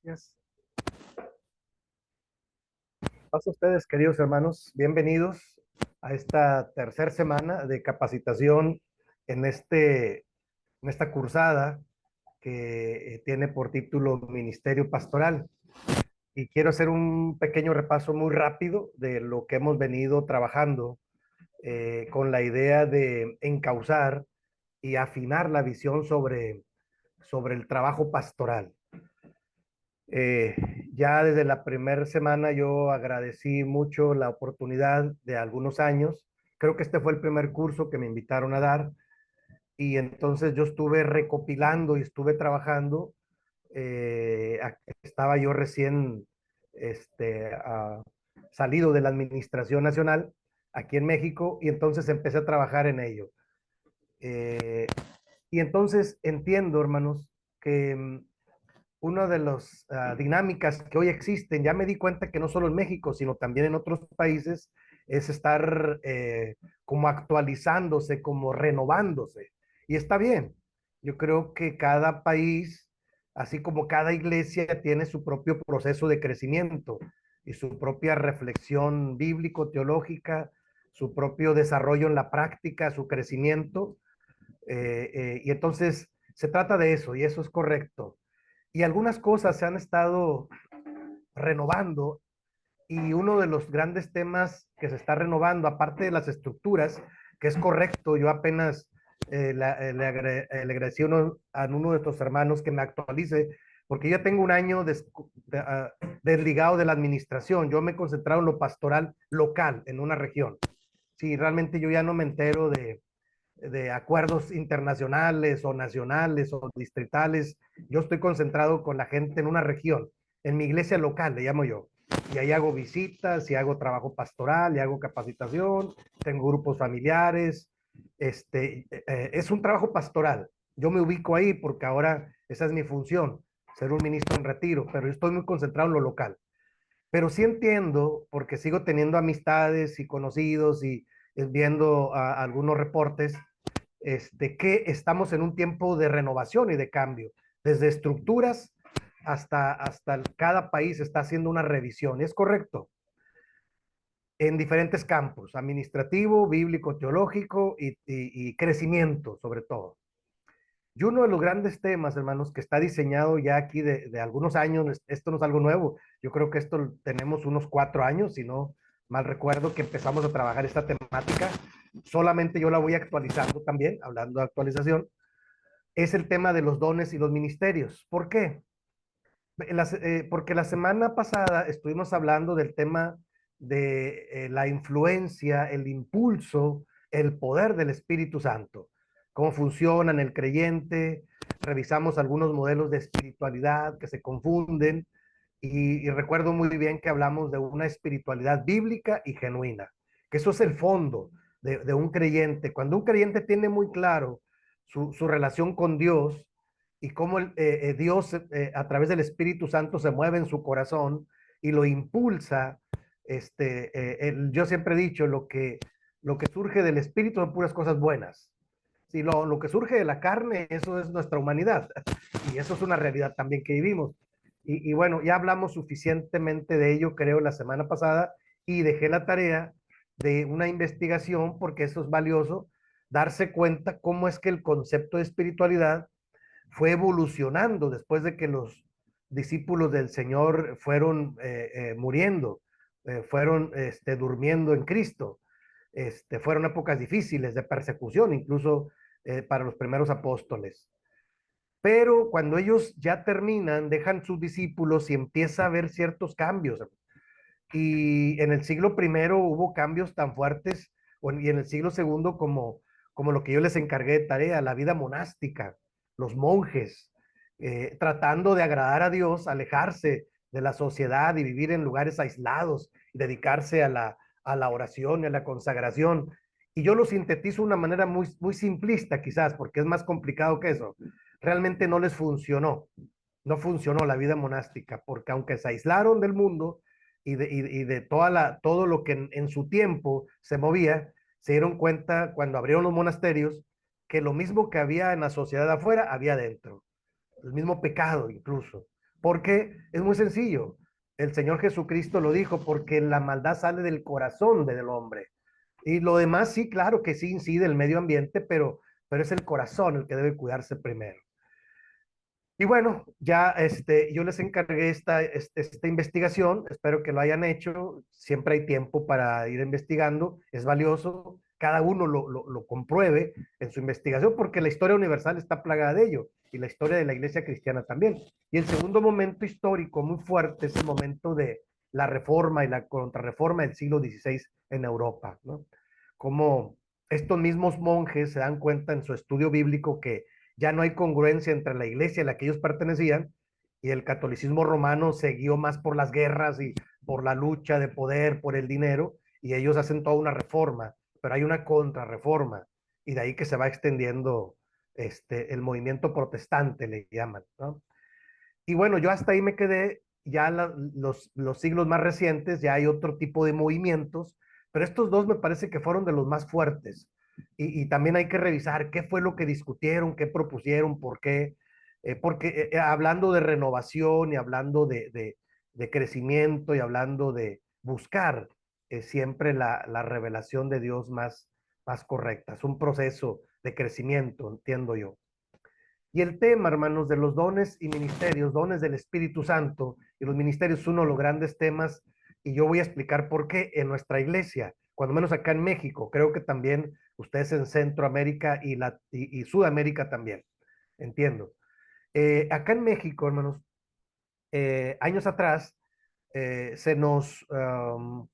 Gracias. Paso a ustedes, queridos hermanos, bienvenidos a esta tercera semana de capacitación en, en esta cursada que tiene por título Ministerio Pastoral. Y quiero hacer un pequeño repaso muy rápido de lo que hemos venido trabajando con la idea de encauzar y afinar la visión sobre el trabajo pastoral. Eh, ya desde la primera semana yo agradecí mucho la oportunidad de algunos años. Creo que este fue el primer curso que me invitaron a dar y entonces yo estuve recopilando y estuve trabajando. Estaba yo recién salido de la Administración Nacional aquí en México y entonces empecé a trabajar en ello. Eh, y entonces entiendo, hermanos, que una de las dinámicas que hoy existen, ya me di cuenta que no solo en México, sino también en otros países, es estar como actualizándose, como renovándose. Y está bien. Yo creo que cada país, así como cada iglesia, tiene su propio proceso de crecimiento y su propia reflexión bíblico-teológica, su propio desarrollo en la práctica, su crecimiento. Y entonces se trata de eso, y eso es correcto. Y algunas cosas se han estado renovando y uno de los grandes temas que se está renovando, aparte de las estructuras, que es correcto, yo apenas le agradecí a uno de estos hermanos que me actualice, porque ya tengo un año desligado de la administración, yo me he concentrado en lo pastoral local, en una región. Sí, realmente yo ya no me entero de acuerdos internacionales o nacionales o distritales. Yo estoy concentrado con la gente en una región, en mi iglesia local, le llamo yo. Y ahí hago visitas, y hago trabajo pastoral, y hago capacitación, tengo grupos familiares. Es un trabajo pastoral. Yo me ubico ahí porque ahora esa es mi función, ser un ministro en retiro, pero yo estoy muy concentrado en lo local. Pero sí entiendo, porque sigo teniendo amistades y conocidos y viendo algunos reportes, que estamos en un tiempo de renovación y de cambio, desde estructuras hasta cada país está haciendo una revisión, y es correcto, en diferentes campos, administrativo, bíblico, teológico y crecimiento sobre todo. Y uno de los grandes temas, hermanos, que está diseñado ya aquí de algunos años, esto no es algo nuevo, yo creo que esto tenemos unos 4 años, si no mal recuerdo, que empezamos a trabajar esta temática, solamente yo la voy actualizando también, hablando de actualización, es el tema de los dones y los ministerios. ¿Por qué? Porque la semana pasada estuvimos hablando del tema de la influencia, el impulso, el poder del Espíritu Santo, cómo funciona en el creyente, revisamos algunos modelos de espiritualidad que se confunden y recuerdo muy bien que hablamos de una espiritualidad bíblica y genuina, que eso es el fondo de un creyente. Cuando un creyente tiene muy claro su relación con Dios, y cómo Dios a través del Espíritu Santo se mueve en su corazón y lo impulsa. Yo siempre he dicho, lo que surge del Espíritu son puras cosas buenas. Si lo que surge de la carne, eso es nuestra humanidad. Y eso es una realidad también que vivimos. Y bueno, ya hablamos suficientemente de ello, creo, la semana pasada, y dejé la tarea de una investigación, porque eso es valioso, darse cuenta cómo es que el concepto de espiritualidad fue evolucionando después de que los discípulos del Señor fueron muriendo, fueron durmiendo en Cristo. Fueron épocas difíciles de persecución, incluso para los primeros apóstoles. Pero cuando ellos ya terminan, dejan sus discípulos y empieza a haber ciertos cambios. Y en el siglo primero hubo cambios tan fuertes, y en el siglo segundo como lo que yo les encargué de tarea, la vida monástica, los monjes, tratando de agradar a Dios, alejarse de la sociedad y vivir en lugares aislados, dedicarse a la oración y a la consagración. Y yo lo sintetizo de una manera muy, muy simplista quizás, porque es más complicado que eso. Realmente no les funcionó, no funcionó la vida monástica, porque aunque se aislaron del mundo, y de todo lo que en su tiempo se movía, se dieron cuenta cuando abrieron los monasterios que lo mismo que había en la sociedad afuera, había dentro. El mismo pecado incluso. Porque es muy sencillo. El Señor Jesucristo lo dijo, porque la maldad sale del corazón del hombre. Y lo demás, sí, claro que sí incide el medio ambiente, pero es el corazón el que debe cuidarse primero. Y bueno, ya yo les encargué esta investigación, espero que lo hayan hecho, siempre hay tiempo para ir investigando, es valioso, cada uno lo compruebe en su investigación, porque la historia universal está plagada de ello, y la historia de la iglesia cristiana también. Y el segundo momento histórico muy fuerte es el momento de la reforma y la contrarreforma del siglo XVI en Europa, ¿no? Como estos mismos monjes se dan cuenta en su estudio bíblico que ya no hay congruencia entre la iglesia a la que ellos pertenecían y el catolicismo romano se guió más por las guerras y por la lucha de poder, por el dinero, y ellos hacen toda una reforma, pero hay una contrarreforma, y de ahí que se va extendiendo el movimiento protestante, le llaman, ¿no? Y bueno, yo hasta ahí me quedé, ya los siglos más recientes, ya hay otro tipo de movimientos, pero estos dos me parece que fueron de los más fuertes. Y también hay que revisar qué fue lo que discutieron, qué propusieron, por qué. Porque hablando de renovación y hablando de crecimiento y hablando de buscar siempre la revelación de Dios más correcta. Es un proceso de crecimiento, entiendo yo. Y el tema, hermanos, de los dones y ministerios, dones del Espíritu Santo y los ministerios es uno de los grandes temas, y yo voy a explicar por qué en nuestra iglesia, cuando menos acá en México, creo que también ustedes en Centroamérica y Sudamérica también, entiendo. Acá en México, hermanos, años atrás se nos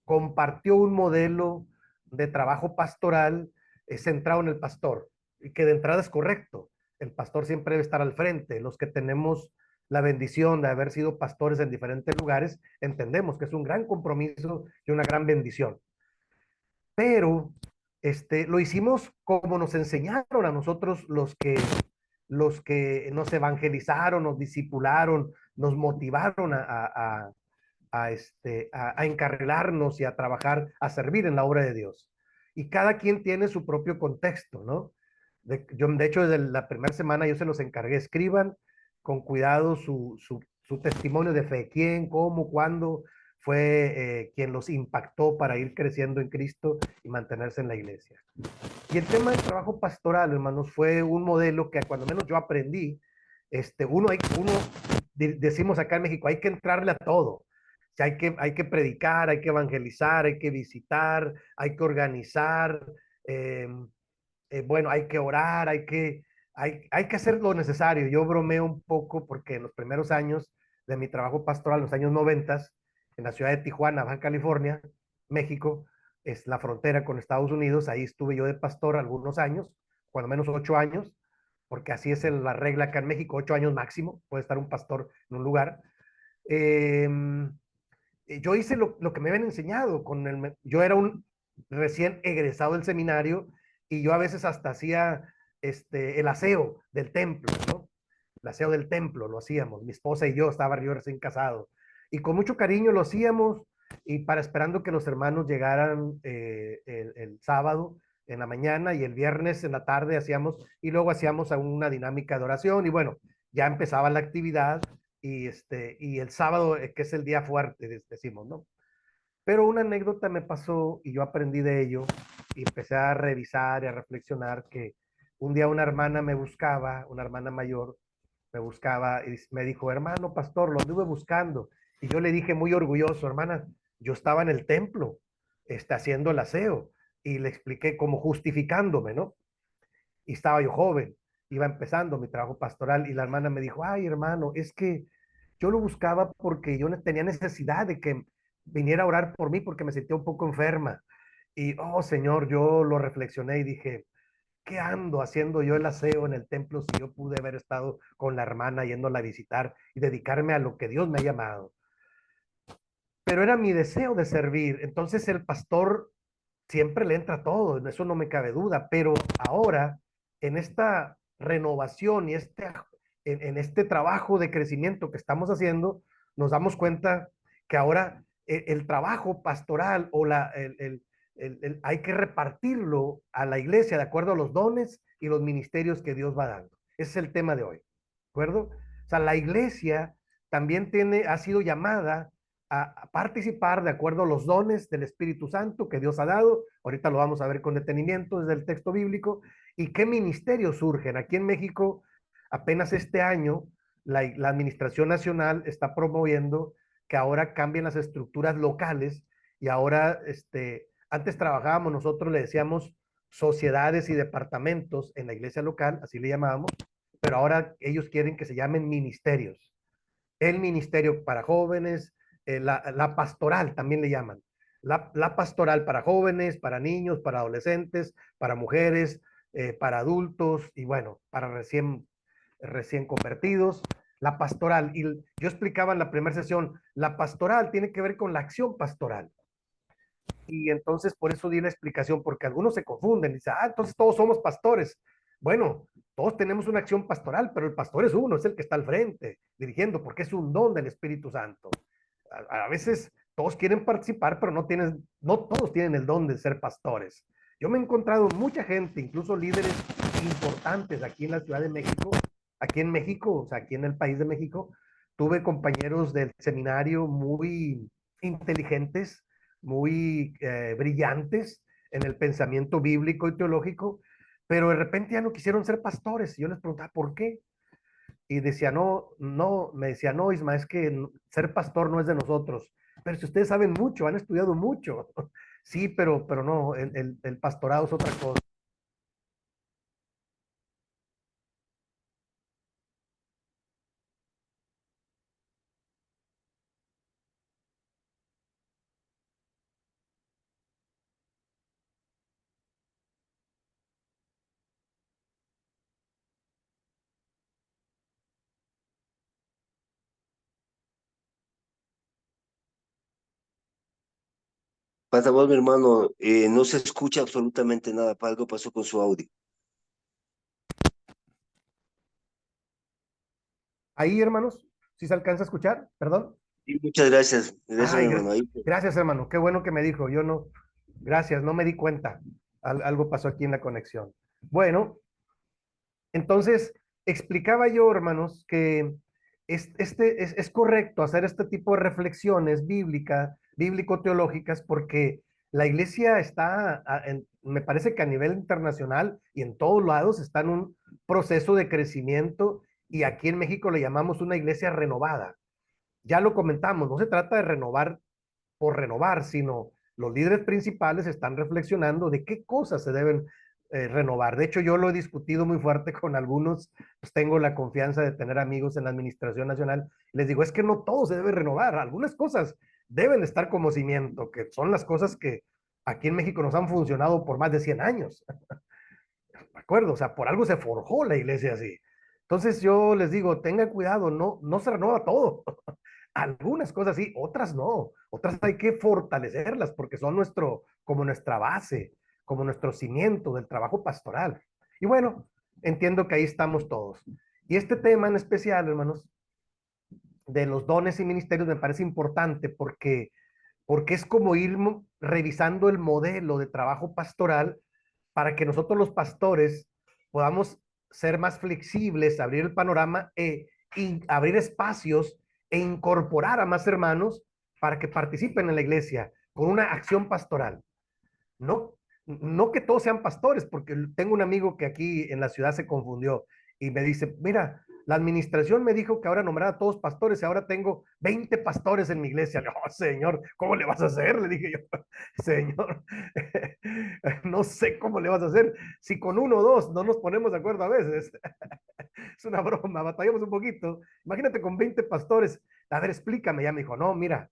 compartió un modelo de trabajo pastoral centrado en el pastor, y que de entrada es correcto. El pastor siempre debe estar al frente. Los que tenemos la bendición de haber sido pastores en diferentes lugares, entendemos que es un gran compromiso y una gran bendición. Pero lo hicimos como nos enseñaron a nosotros los que nos evangelizaron, nos discipularon, nos motivaron a encarrilarnos y a trabajar, a servir en la obra de Dios. Y cada quien tiene su propio contexto, ¿no? De hecho, desde la primera semana yo se los encargué, escriban con cuidado su testimonio de fe, quién, cómo, cuándo fue quien los impactó para ir creciendo en Cristo y mantenerse en la iglesia. Y el tema del trabajo pastoral, hermanos, fue un modelo que cuando menos yo aprendí. Uno decimos acá en México, hay que entrarle a todo. O sea, hay que predicar, hay que evangelizar, hay que visitar, hay que organizar, eh, bueno, hay que orar, hay que hacer lo necesario. Yo bromeo un poco porque en los primeros años de mi trabajo pastoral, los años 90, en la ciudad de Tijuana, Baja California, México, es la frontera con Estados Unidos, ahí estuve yo de pastor algunos años, cuando menos 8 años, porque así es la regla acá en México, 8 años máximo, puede estar un pastor en un lugar. Eh, yo hice lo que me habían enseñado, yo era un recién egresado del seminario, y yo a veces hasta hacía el aseo del templo, ¿no? El aseo del templo lo hacíamos, mi esposa y yo, estaba yo recién casado, y con mucho cariño lo hacíamos, y para esperando que los hermanos llegaran el sábado en la mañana, y el viernes en la tarde hacíamos, y luego hacíamos una dinámica de oración, y bueno, ya empezaba la actividad, y el sábado, que es el día fuerte, decimos, ¿no? Pero una anécdota me pasó y yo aprendí de ello, y empecé a revisar y a reflexionar que un día una hermana me buscaba, una hermana mayor, me buscaba y me dijo, hermano pastor, lo anduve buscando. Y yo le dije muy orgulloso, hermana, yo estaba en el templo, haciendo el aseo, y le expliqué como justificándome, ¿no? Y estaba yo joven, iba empezando mi trabajo pastoral, y la hermana me dijo, ay hermano, es que yo lo buscaba porque yo tenía necesidad de que viniera a orar por mí porque me sentía un poco enferma. Y, oh Señor, yo lo reflexioné y dije, ¿qué ando haciendo yo el aseo en el templo si yo pude haber estado con la hermana yéndola a visitar y dedicarme a lo que Dios me ha llamado? Pero era mi deseo de servir. Entonces el pastor siempre le entra todo, en eso no me cabe duda, pero ahora en esta renovación y en este trabajo de crecimiento que estamos haciendo, nos damos cuenta que ahora el trabajo pastoral o hay que repartirlo a la iglesia de acuerdo a los dones y los ministerios que Dios va dando. Ese es el tema de hoy, ¿de acuerdo? O sea, la iglesia también ha sido llamada a participar de acuerdo a los dones del Espíritu Santo que Dios ha dado. Ahorita lo vamos a ver con detenimiento desde el texto bíblico. ¿Y qué ministerios surgen? Aquí en México, apenas este año, la Administración Nacional está promoviendo que ahora cambien las estructuras locales y ahora, antes trabajábamos, nosotros le decíamos sociedades y departamentos en la iglesia local, así le llamábamos, pero ahora ellos quieren que se llamen ministerios. El ministerio para jóvenes, la pastoral también le llaman. La pastoral para jóvenes, para niños, para adolescentes, para mujeres, para adultos y bueno, para recién convertidos. La pastoral, y yo explicaba en la primera sesión, la pastoral tiene que ver con la acción pastoral. Y entonces por eso di la explicación, porque algunos se confunden, dicen, entonces todos somos pastores. Bueno, todos tenemos una acción pastoral, pero el pastor es uno, es el que está al frente, dirigiendo, porque es un don del Espíritu Santo. A veces todos quieren participar, pero no todos tienen el don de ser pastores. Yo me he encontrado mucha gente, incluso líderes importantes aquí en la Ciudad de México, aquí en México, o sea, aquí en el país de México, tuve compañeros del seminario muy inteligentes, muy brillantes en el pensamiento bíblico y teológico, pero de repente ya no quisieron ser pastores. Y yo les preguntaba, ¿por qué? Y decía, me decía, no, Isma, es que ser pastor no es de nosotros. Pero si ustedes saben mucho, han estudiado mucho. Sí, pero no, el pastorado es otra cosa. Pasa vos, mi hermano, no se escucha absolutamente nada. Algo pasó con su audio. Ahí, hermanos, si se alcanza a escuchar, perdón. Y muchas gracias. Gracias, mi Ay, hermano. Ahí, gracias, hermano. Qué bueno que me dijo. Yo no, gracias, no me di cuenta. Algo pasó aquí en la conexión. Bueno, entonces, explicaba yo, hermanos, que es correcto hacer este tipo de reflexiones bíblico-teológicas, porque la iglesia está, me parece que a nivel internacional y en todos lados está en un proceso de crecimiento y aquí en México le llamamos una iglesia renovada. Ya lo comentamos, no se trata de renovar por renovar, sino los líderes principales están reflexionando de qué cosas se deben renovar. De hecho, yo lo he discutido muy fuerte con algunos, pues tengo la confianza de tener amigos en la Administración Nacional. Les digo, es que no todo se debe renovar, algunas cosas deben estar como cimiento, que son las cosas que aquí en México nos han funcionado por más de 100 años. ¿De acuerdo? O sea, por algo se forjó la iglesia así. Entonces yo les digo, tengan cuidado, no se renueva todo. Algunas cosas sí, otras no. Otras hay que fortalecerlas porque son como nuestra base, como nuestro cimiento del trabajo pastoral. Y bueno, entiendo que ahí estamos todos. Y este tema en especial, hermanos, de los dones y ministerios me parece importante porque es como ir revisando el modelo de trabajo pastoral para que nosotros los pastores podamos ser más flexibles, abrir el panorama y abrir espacios e incorporar a más hermanos para que participen en la iglesia con una acción pastoral. No, no que todos sean pastores, porque tengo un amigo que aquí en la ciudad se confundió y me dice, mira, la administración me dijo que ahora nombrara a todos pastores y ahora tengo 20 pastores en mi iglesia. No, señor, ¿cómo le vas a hacer? Le dije yo, señor, no sé cómo le vas a hacer si con uno o dos no nos ponemos de acuerdo a veces. Es una broma, batallamos un poquito. Imagínate con 20 pastores. A ver, explícame. Ya me dijo, no, mira,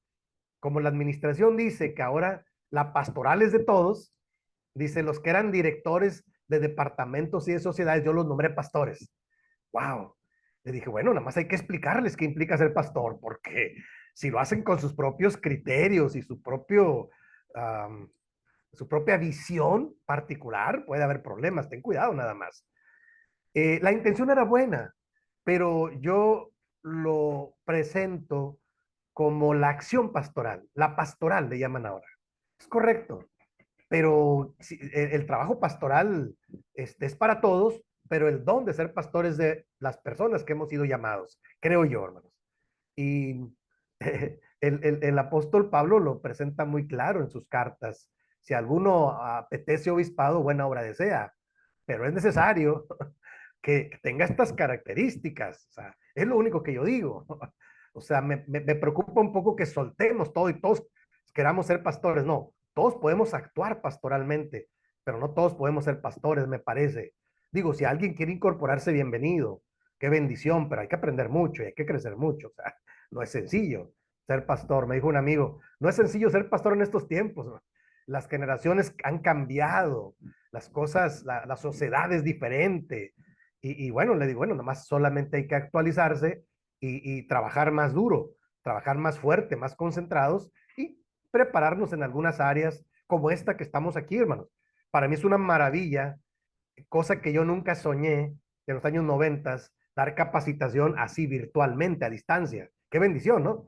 como la administración dice que ahora la pastoral es de todos, dice, los que eran directores de departamentos y de sociedades, yo los nombré pastores. ¡Wow! Le dije, bueno, nada más hay que explicarles qué implica ser pastor, porque si lo hacen con sus propios criterios y um, su propia visión particular, puede haber problemas. Ten cuidado nada más. La intención era buena, pero yo lo presento como la acción pastoral, la pastoral le llaman ahora. Es correcto, pero el trabajo pastoral es para todos, pero el don de ser pastor es de las personas que hemos sido llamados, creo yo, hermanos. Y el apóstol Pablo lo presenta muy claro en sus cartas. Si alguno apetece obispado, buena obra desea, pero es necesario que tenga estas características. O sea, es lo único que yo digo. O sea, me preocupa un poco que soltemos todo y todos queramos ser pastores. No, todos podemos actuar pastoralmente, pero no todos podemos ser pastores, me parece. Digo, si alguien quiere incorporarse, bienvenido, qué bendición, pero hay que aprender mucho y hay que crecer mucho. O sea, no es sencillo ser pastor. Me dijo un amigo, no es sencillo ser pastor en estos tiempos, ¿no? Las generaciones han cambiado, las cosas, la sociedad es diferente. Y bueno, le digo, bueno, nomás solamente hay que actualizarse y trabajar más duro, trabajar más fuerte, más concentrados y prepararnos en algunas áreas como esta que estamos aquí, hermanos. Para mí es una maravilla, cosa que yo nunca soñé en los años 90, dar capacitación así virtualmente, a distancia. Qué bendición, ¿no?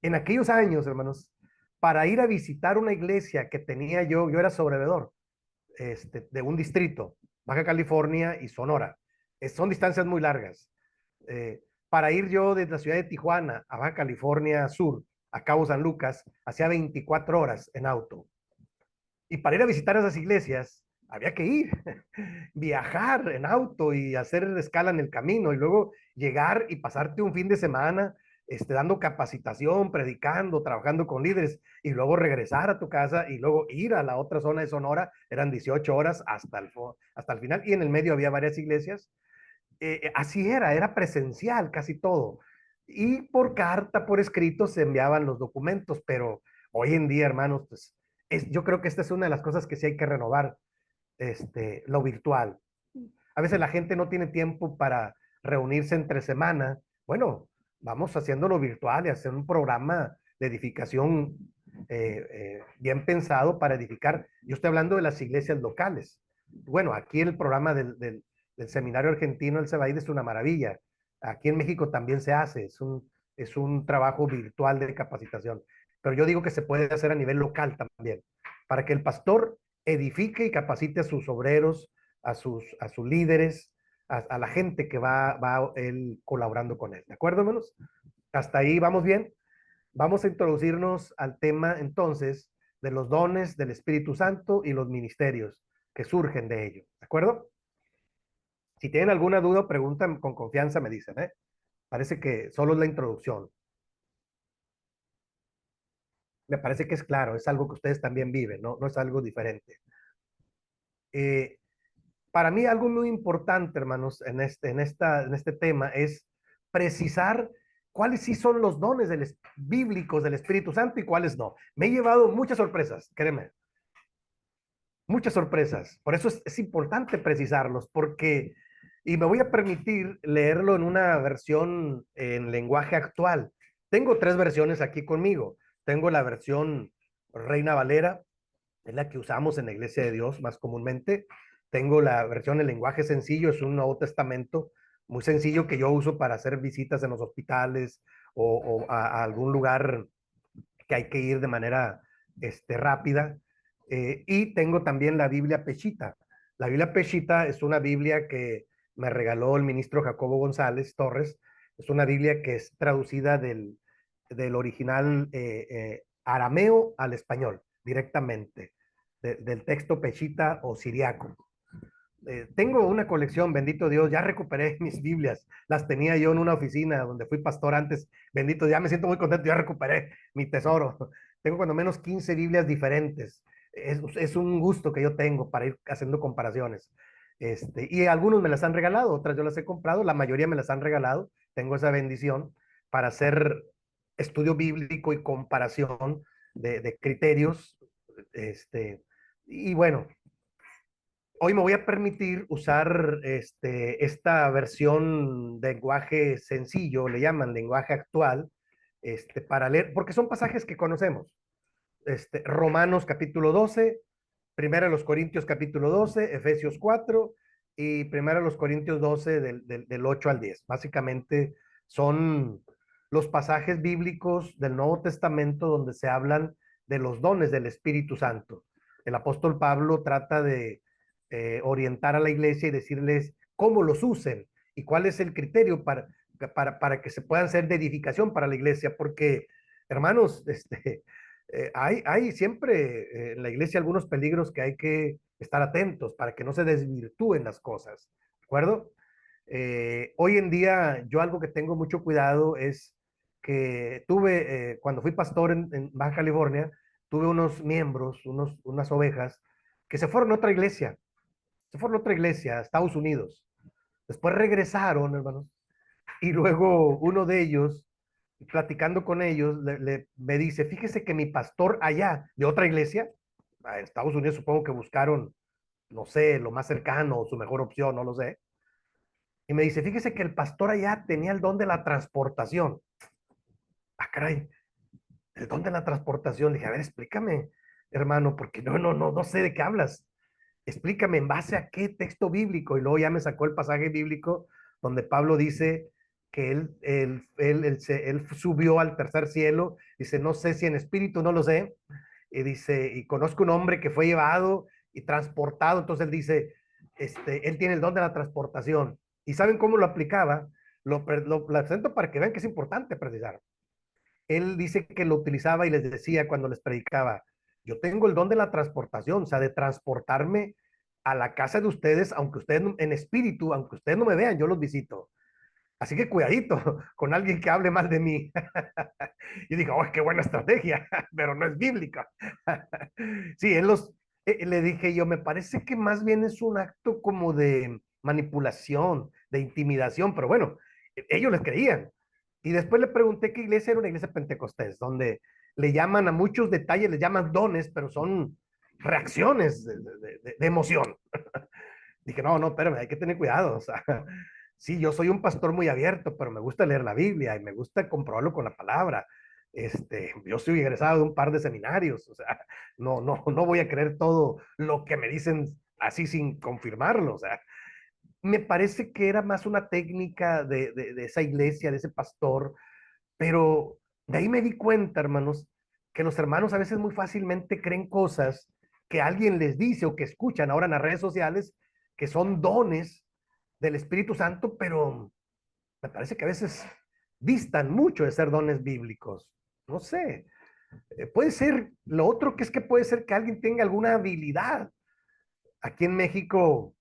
En aquellos años, hermanos, para ir a visitar una iglesia que tenía yo era sobrevedor de un distrito, Baja California y Sonora. Son distancias muy largas. Para ir yo desde la ciudad de Tijuana a Baja California Sur, a Cabo San Lucas, hacía 24 horas en auto. Y para ir a visitar esas iglesias, había que ir, viajar en auto y hacer escala en el camino y luego llegar y pasarte un fin de semana dando capacitación, predicando, trabajando con líderes y luego regresar a tu casa y luego ir a la otra zona de Sonora. Eran 18 horas hasta el final y en el medio había varias iglesias. Así era presencial casi todo. Y por carta, por escrito, se enviaban los documentos, pero hoy en día, hermanos, pues yo creo que esta es una de las cosas que sí hay que renovar, lo virtual. A veces la gente no tiene tiempo para reunirse entre semana. Bueno, vamos haciéndolo virtual y hacer un programa de edificación bien pensado para edificar. Yo estoy hablando de las iglesias locales. Bueno, aquí el programa del Seminario Argentino, el CEBAID, es una maravilla. Aquí en México también se hace, es un trabajo virtual de capacitación. Pero yo digo que se puede hacer a nivel local también, para que el pastor edifique y capacite a sus obreros, a sus líderes, a la gente que va él colaborando con él. ¿De acuerdo, hermanos? Hasta ahí vamos bien. Vamos a introducirnos al tema entonces de los dones del Espíritu Santo y los ministerios que surgen de ello. ¿De acuerdo? Si tienen alguna duda o pregunta, con confianza me dicen, ¿eh? Parece que solo es la introducción. Me parece que es claro, es algo que ustedes también viven, ¿no? No es algo diferente. Eh, para mí algo muy importante, hermanos, en este tema es precisar cuáles sí son los dones bíblicos del Espíritu Santo y cuáles no. Me he llevado muchas sorpresas, créeme, muchas sorpresas. Por eso es importante precisarlos, porque, y me voy a permitir leerlo en una versión en lenguaje actual. Tengo tres versiones aquí conmigo. Tengo la versión Reina Valera, es la que usamos en la Iglesia de Dios más comúnmente. Tengo la versión en lenguaje sencillo, es un Nuevo Testamento muy sencillo que yo uso para hacer visitas en los hospitales o a algún lugar que hay que ir de manera rápida. Y tengo también la Biblia Peshita. La Biblia Peshita es una Biblia que me regaló el ministro Jacobo González Torres. Es una Biblia que es traducida del original arameo al español directamente, del texto peshita o siriaco. Tengo una colección, bendito Dios, ya recuperé mis Biblias, las tenía yo en una oficina donde fui pastor antes, bendito, ya me siento muy contento, ya recuperé mi tesoro. Tengo cuando menos 15 Biblias diferentes. Es un gusto que yo tengo para ir haciendo comparaciones. Y algunos me las han regalado, otras yo las he comprado, la mayoría me las han regalado. Tengo esa bendición para hacer estudio bíblico y comparación de criterios. Y bueno, hoy me voy a permitir usar esta versión de lenguaje sencillo, le llaman lenguaje actual, para leer, porque son pasajes que conocemos. Romanos capítulo 12, Primera de los Corintios capítulo 12, Efesios 4 y Primera de los Corintios 12 del 8 al 10. Básicamente son los pasajes bíblicos del Nuevo Testamento donde se hablan de los dones del Espíritu Santo. El apóstol Pablo trata de orientar a la iglesia y decirles cómo los usen y cuál es el criterio para que se puedan ser de edificación para la iglesia, porque, hermanos, hay siempre en la iglesia algunos peligros que hay que estar atentos para que no se desvirtúen las cosas, ¿de acuerdo? Hoy en día yo algo que tengo mucho cuidado es que tuve, cuando fui pastor en Baja California, tuve unos miembros, unas ovejas, que se fueron a otra iglesia, a Estados Unidos. Después regresaron, hermanos, y luego uno de ellos, platicando con ellos, me dice, fíjese que mi pastor allá, de otra iglesia, en Estados Unidos supongo que buscaron, no sé, lo más cercano, su mejor opción, no lo sé. Y me dice, fíjese que el pastor allá tenía el don de la transportación. Ah, caray, el don de la transportación. Le dije, a ver, explícame, hermano, porque no sé de qué hablas. Explícame en base a qué texto bíblico. Y luego ya me sacó el pasaje bíblico donde Pablo dice que él subió al tercer cielo. Dice, no sé si en espíritu, no lo sé. Y dice, y conozco un hombre que fue llevado y transportado. Entonces él dice, él tiene el don de la transportación. ¿Y saben cómo lo aplicaba? Lo presento para que vean que es importante precisar. Él dice que lo utilizaba y les decía cuando les predicaba, yo tengo el don de la transportación, o sea, de transportarme a la casa de ustedes, aunque ustedes en espíritu, aunque ustedes no me vean, yo los visito. Así que cuidadito con alguien que hable mal de mí. Y digo, oh, qué buena estrategia, pero no es bíblica. Sí, le dije yo, me parece que más bien es un acto como de manipulación, de intimidación, pero bueno, ellos les creían. Y después le pregunté qué iglesia era, una iglesia pentecostés, donde le llaman a muchos detalles, le llaman dones, pero son reacciones de emoción. Dije, no, espérame, hay que tener cuidado. O sea, sí, yo soy un pastor muy abierto, pero me gusta leer la Biblia y me gusta comprobarlo con la palabra. Yo soy egresado de un par de seminarios, o sea, no voy a creer todo lo que me dicen así sin confirmarlo. O sea, me parece que era más una técnica de esa iglesia, de ese pastor, pero de ahí me di cuenta, hermanos, que los hermanos a veces muy fácilmente creen cosas que alguien les dice o que escuchan ahora en las redes sociales, que son dones del Espíritu Santo, pero me parece que a veces distan mucho de ser dones bíblicos. No sé, puede ser, lo otro que es que puede ser que alguien tenga alguna habilidad. Aquí en México,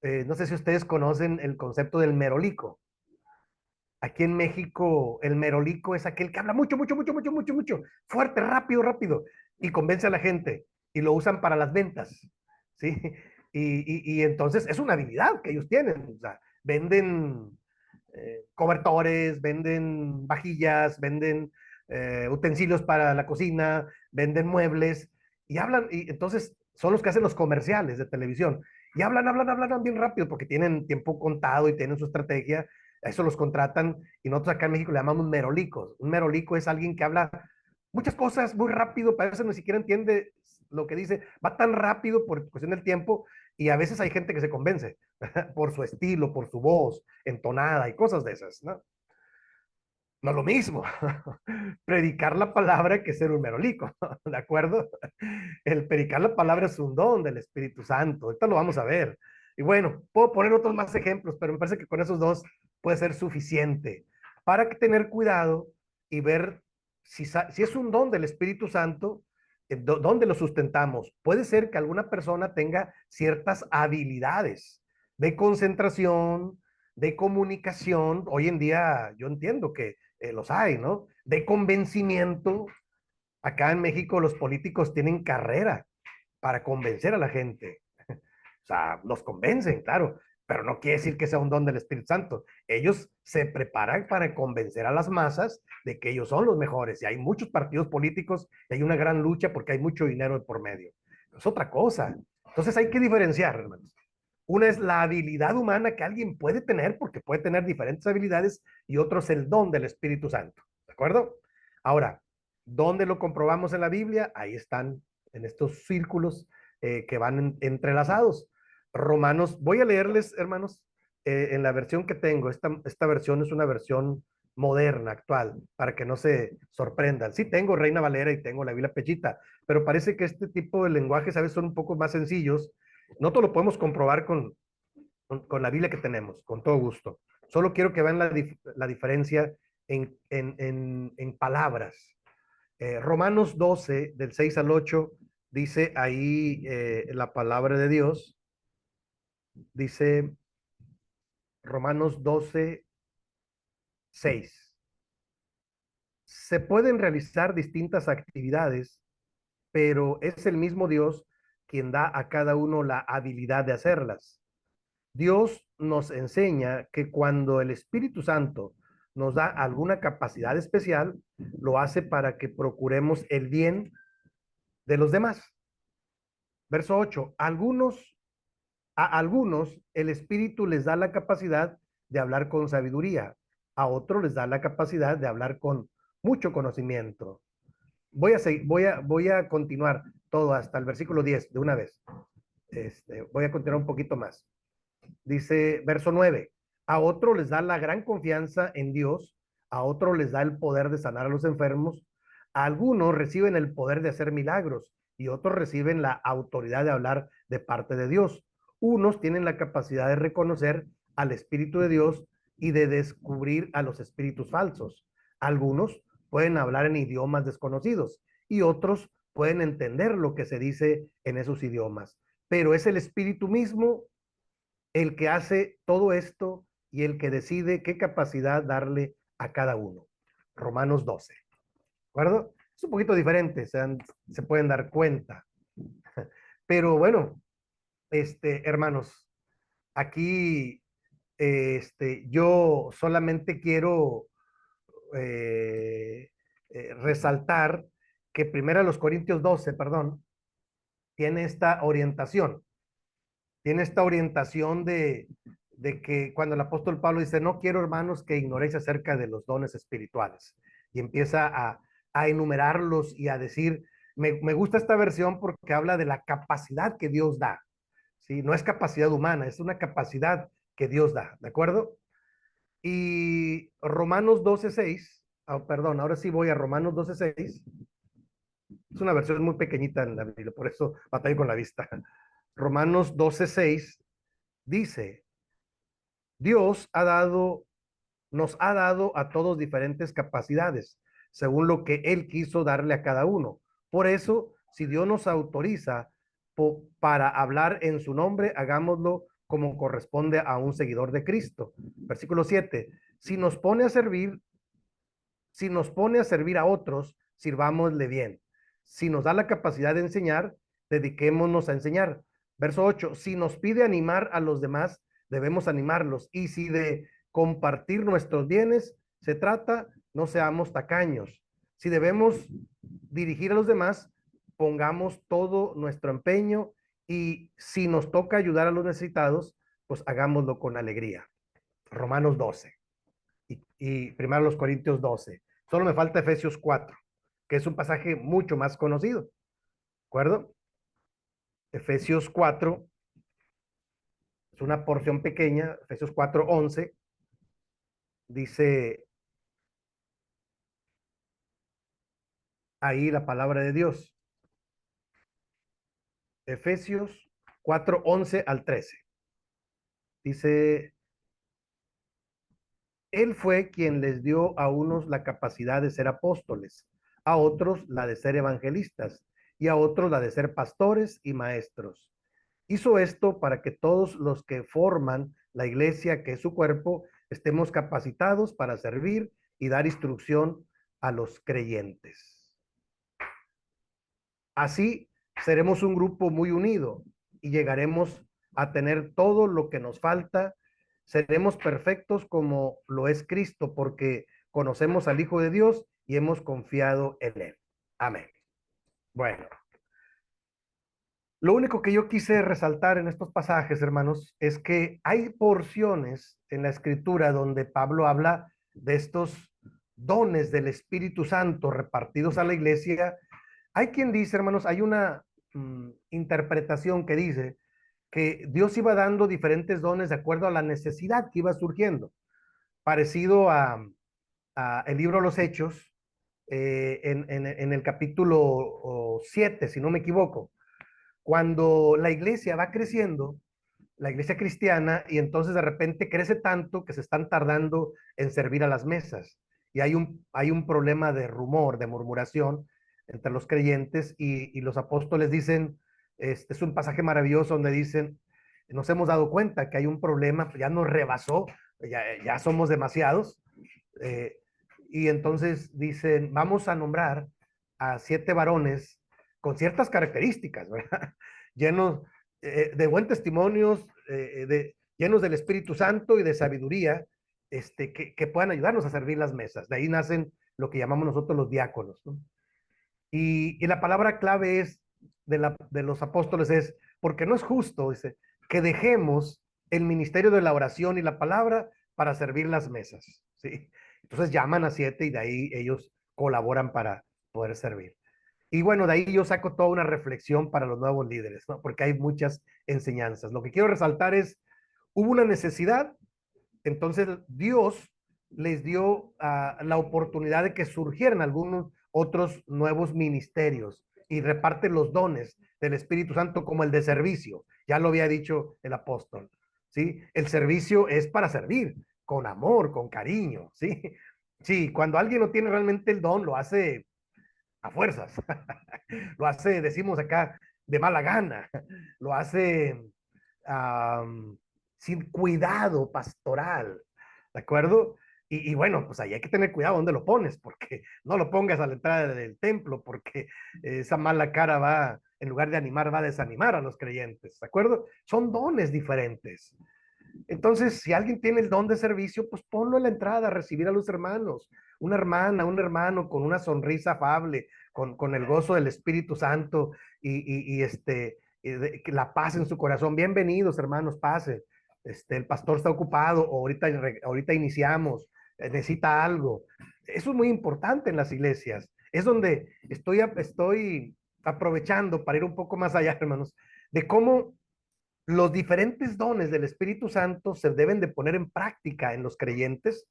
no sé si ustedes conocen el concepto del merolico. Aquí en México, el merolico es aquel que habla mucho, fuerte, rápido, y convence a la gente, y lo usan para las ventas, ¿sí? Y entonces es una habilidad que ellos tienen, o sea, venden cobertores, venden vajillas, venden utensilios para la cocina, venden muebles, y hablan, y entonces son los que hacen los comerciales de televisión, y hablan bien rápido porque tienen tiempo contado y tienen su estrategia, a eso los contratan, y nosotros acá en México le llamamos merolicos. Un merolico es alguien que habla muchas cosas muy rápido, para eso ni siquiera entiende lo que dice, va tan rápido por cuestión del tiempo, y a veces hay gente que se convence por su estilo, por su voz, entonada y cosas de esas, ¿no? No es lo mismo predicar la palabra que ser un merolico, ¿de acuerdo? El predicar la palabra es un don del Espíritu Santo, ahorita lo vamos a ver. Y bueno, puedo poner otros más ejemplos, pero me parece que con esos dos puede ser suficiente para tener cuidado y ver si es un don del Espíritu Santo, ¿dónde lo sustentamos? Puede ser que alguna persona tenga ciertas habilidades de concentración, de comunicación. Hoy en día yo entiendo que los hay, ¿no? De convencimiento. Acá en México los políticos tienen carrera para convencer a la gente. O sea, los convencen, claro, pero no quiere decir que sea un don del Espíritu Santo. Ellos se preparan para convencer a las masas de que ellos son los mejores. Y hay muchos partidos políticos y hay una gran lucha porque hay mucho dinero por medio. Es otra cosa. Entonces hay que diferenciar, hermanos. Una es la habilidad humana que alguien puede tener, porque puede tener diferentes habilidades, y otro es el don del Espíritu Santo. ¿De acuerdo? Ahora, ¿dónde lo comprobamos en la Biblia? Ahí están, en estos círculos que van entrelazados. Romanos, voy a leerles, hermanos, en la versión que tengo. Esta versión es una versión moderna, actual, para que no se sorprendan. Sí, tengo Reina Valera y tengo la Biblia Pechita, pero parece que este tipo de lenguajes a veces son un poco más sencillos. No todo lo podemos comprobar con la Biblia que tenemos, con todo gusto. Solo quiero que vean la diferencia en palabras. Romanos 12, del 6 al 8, dice ahí la palabra de Dios. Dice Romanos 12, 6. Se pueden realizar distintas actividades, pero es el mismo Dios quien da a cada uno la habilidad de hacerlas. Dios nos enseña que cuando el Espíritu Santo nos da alguna capacidad especial, lo hace para que procuremos el bien de los demás. Verso 8. A algunos el Espíritu les da la capacidad de hablar con sabiduría, a otros les da la capacidad de hablar con mucho conocimiento. Voy a continuar todo hasta el versículo 10 de una vez. Voy a continuar un poquito más. Dice verso 9, a otro les da la gran confianza en Dios, a otro les da el poder de sanar a los enfermos, a algunos reciben el poder de hacer milagros y otros reciben la autoridad de hablar de parte de Dios. Unos tienen la capacidad de reconocer al Espíritu de Dios y de descubrir a los espíritus falsos. Algunos pueden hablar en idiomas desconocidos y otros pueden entender lo que se dice en esos idiomas. Pero es el Espíritu mismo el que hace todo esto y el que decide qué capacidad darle a cada uno. Romanos 12. ¿De acuerdo? Es un poquito diferente, se pueden dar cuenta. Pero bueno, hermanos, aquí yo solamente quiero resaltar que primero los Corintios 12, perdón, tiene esta orientación. Tiene esta orientación de que cuando el apóstol Pablo dice, no quiero, hermanos, que ignoréis acerca de los dones espirituales. Y empieza a enumerarlos y a decir, me gusta esta versión porque habla de la capacidad que Dios da. ¿Sí? No es capacidad humana, es una capacidad que Dios da, ¿de acuerdo? Y Romanos 12:6, perdón, ahora sí voy a Romanos 12:6. Es una versión muy pequeñita en la Biblia, por eso batallo con la vista. Romanos 12:6 dice, Dios nos ha dado a todos diferentes capacidades, según lo que Él quiso darle a cada uno. Por eso, si Dios nos autoriza para hablar en su nombre, hagámoslo como corresponde a un seguidor de Cristo. Versículo 7. Si nos pone a servir a otros, sirvámosle bien. Si nos da la capacidad de enseñar, dediquémonos a enseñar. Verso 8, si nos pide animar a los demás, debemos animarlos. Y si de compartir nuestros bienes se trata, no seamos tacaños. Si debemos dirigir a los demás, pongamos todo nuestro empeño y si nos toca ayudar a los necesitados, pues hagámoslo con alegría. Romanos 12 y primero los Corintios 12. Solo me falta Efesios 4, que es un pasaje mucho más conocido. ¿De acuerdo? Efesios 4 es una porción pequeña, Efesios 4:11, dice ahí la palabra de Dios. Efesios 4:11 al 13. Dice, Él fue quien les dio a unos la capacidad de ser apóstoles, a otros la de ser evangelistas y a otros la de ser pastores y maestros. Hizo esto para que todos los que forman la iglesia, que es su cuerpo, estemos capacitados para servir y dar instrucción a los creyentes. Así seremos un grupo muy unido y llegaremos a tener todo lo que nos falta. Seremos perfectos como lo es Cristo, porque conocemos al Hijo de Dios y hemos confiado en Él. Amén. Bueno, lo único que yo quise resaltar en estos pasajes, hermanos, es que hay porciones en la Escritura donde Pablo habla de estos dones del Espíritu Santo repartidos a la iglesia. Hay quien dice, hermanos, hay una interpretación que dice que Dios iba dando diferentes dones de acuerdo a la necesidad que iba surgiendo, parecido a el libro de los Hechos, en el capítulo 7, si no me equivoco. Cuando la iglesia va creciendo, la iglesia cristiana, y entonces de repente crece tanto que se están tardando en servir a las mesas. Y hay un problema de rumor, de murmuración entre los creyentes, y los apóstoles dicen, este es un pasaje maravilloso donde dicen, nos hemos dado cuenta que hay un problema, ya nos rebasó, ya somos demasiados, eh, y entonces dicen, vamos a nombrar a 7 varones con ciertas características, ¿verdad? Llenos de buen testimonios, llenos del Espíritu Santo y de sabiduría, que puedan ayudarnos a servir las mesas. De ahí nacen lo que llamamos nosotros los diáconos, ¿no? Y la palabra clave es de los apóstoles es, porque no es justo, dice, que dejemos el ministerio de la oración y la palabra para servir las mesas, ¿sí? Entonces llaman a 7 y de ahí ellos colaboran para poder servir. Y bueno, de ahí yo saco toda una reflexión para los nuevos líderes, ¿no? Porque hay muchas enseñanzas. Lo que quiero resaltar es, hubo una necesidad, entonces Dios les dio la oportunidad de que surgieran algunos otros nuevos ministerios y reparte los dones del Espíritu Santo como el de servicio. Ya lo había dicho el apóstol, ¿sí? El servicio es para servir, con amor, con cariño, ¿sí? Sí, cuando alguien no tiene realmente el don, lo hace a fuerzas, lo hace, decimos acá, de mala gana, lo hace sin cuidado pastoral, ¿de acuerdo? Y bueno, pues ahí hay que tener cuidado dónde lo pones, porque no lo pongas a la entrada del templo, porque esa mala cara va, en lugar de animar, va a desanimar a los creyentes, ¿de acuerdo? Son dones diferentes. Entonces, si alguien tiene el don de servicio, pues ponlo en la entrada a recibir a los hermanos. Una hermana, un hermano con una sonrisa afable, con el gozo del Espíritu Santo y la paz en su corazón. Bienvenidos, hermanos, pasen. El pastor está ocupado, o ahorita iniciamos, necesita algo. Eso es muy importante en las iglesias. Es donde estoy aprovechando para ir un poco más allá, hermanos, de cómo los diferentes dones del Espíritu Santo se deben de poner en práctica en los creyentes,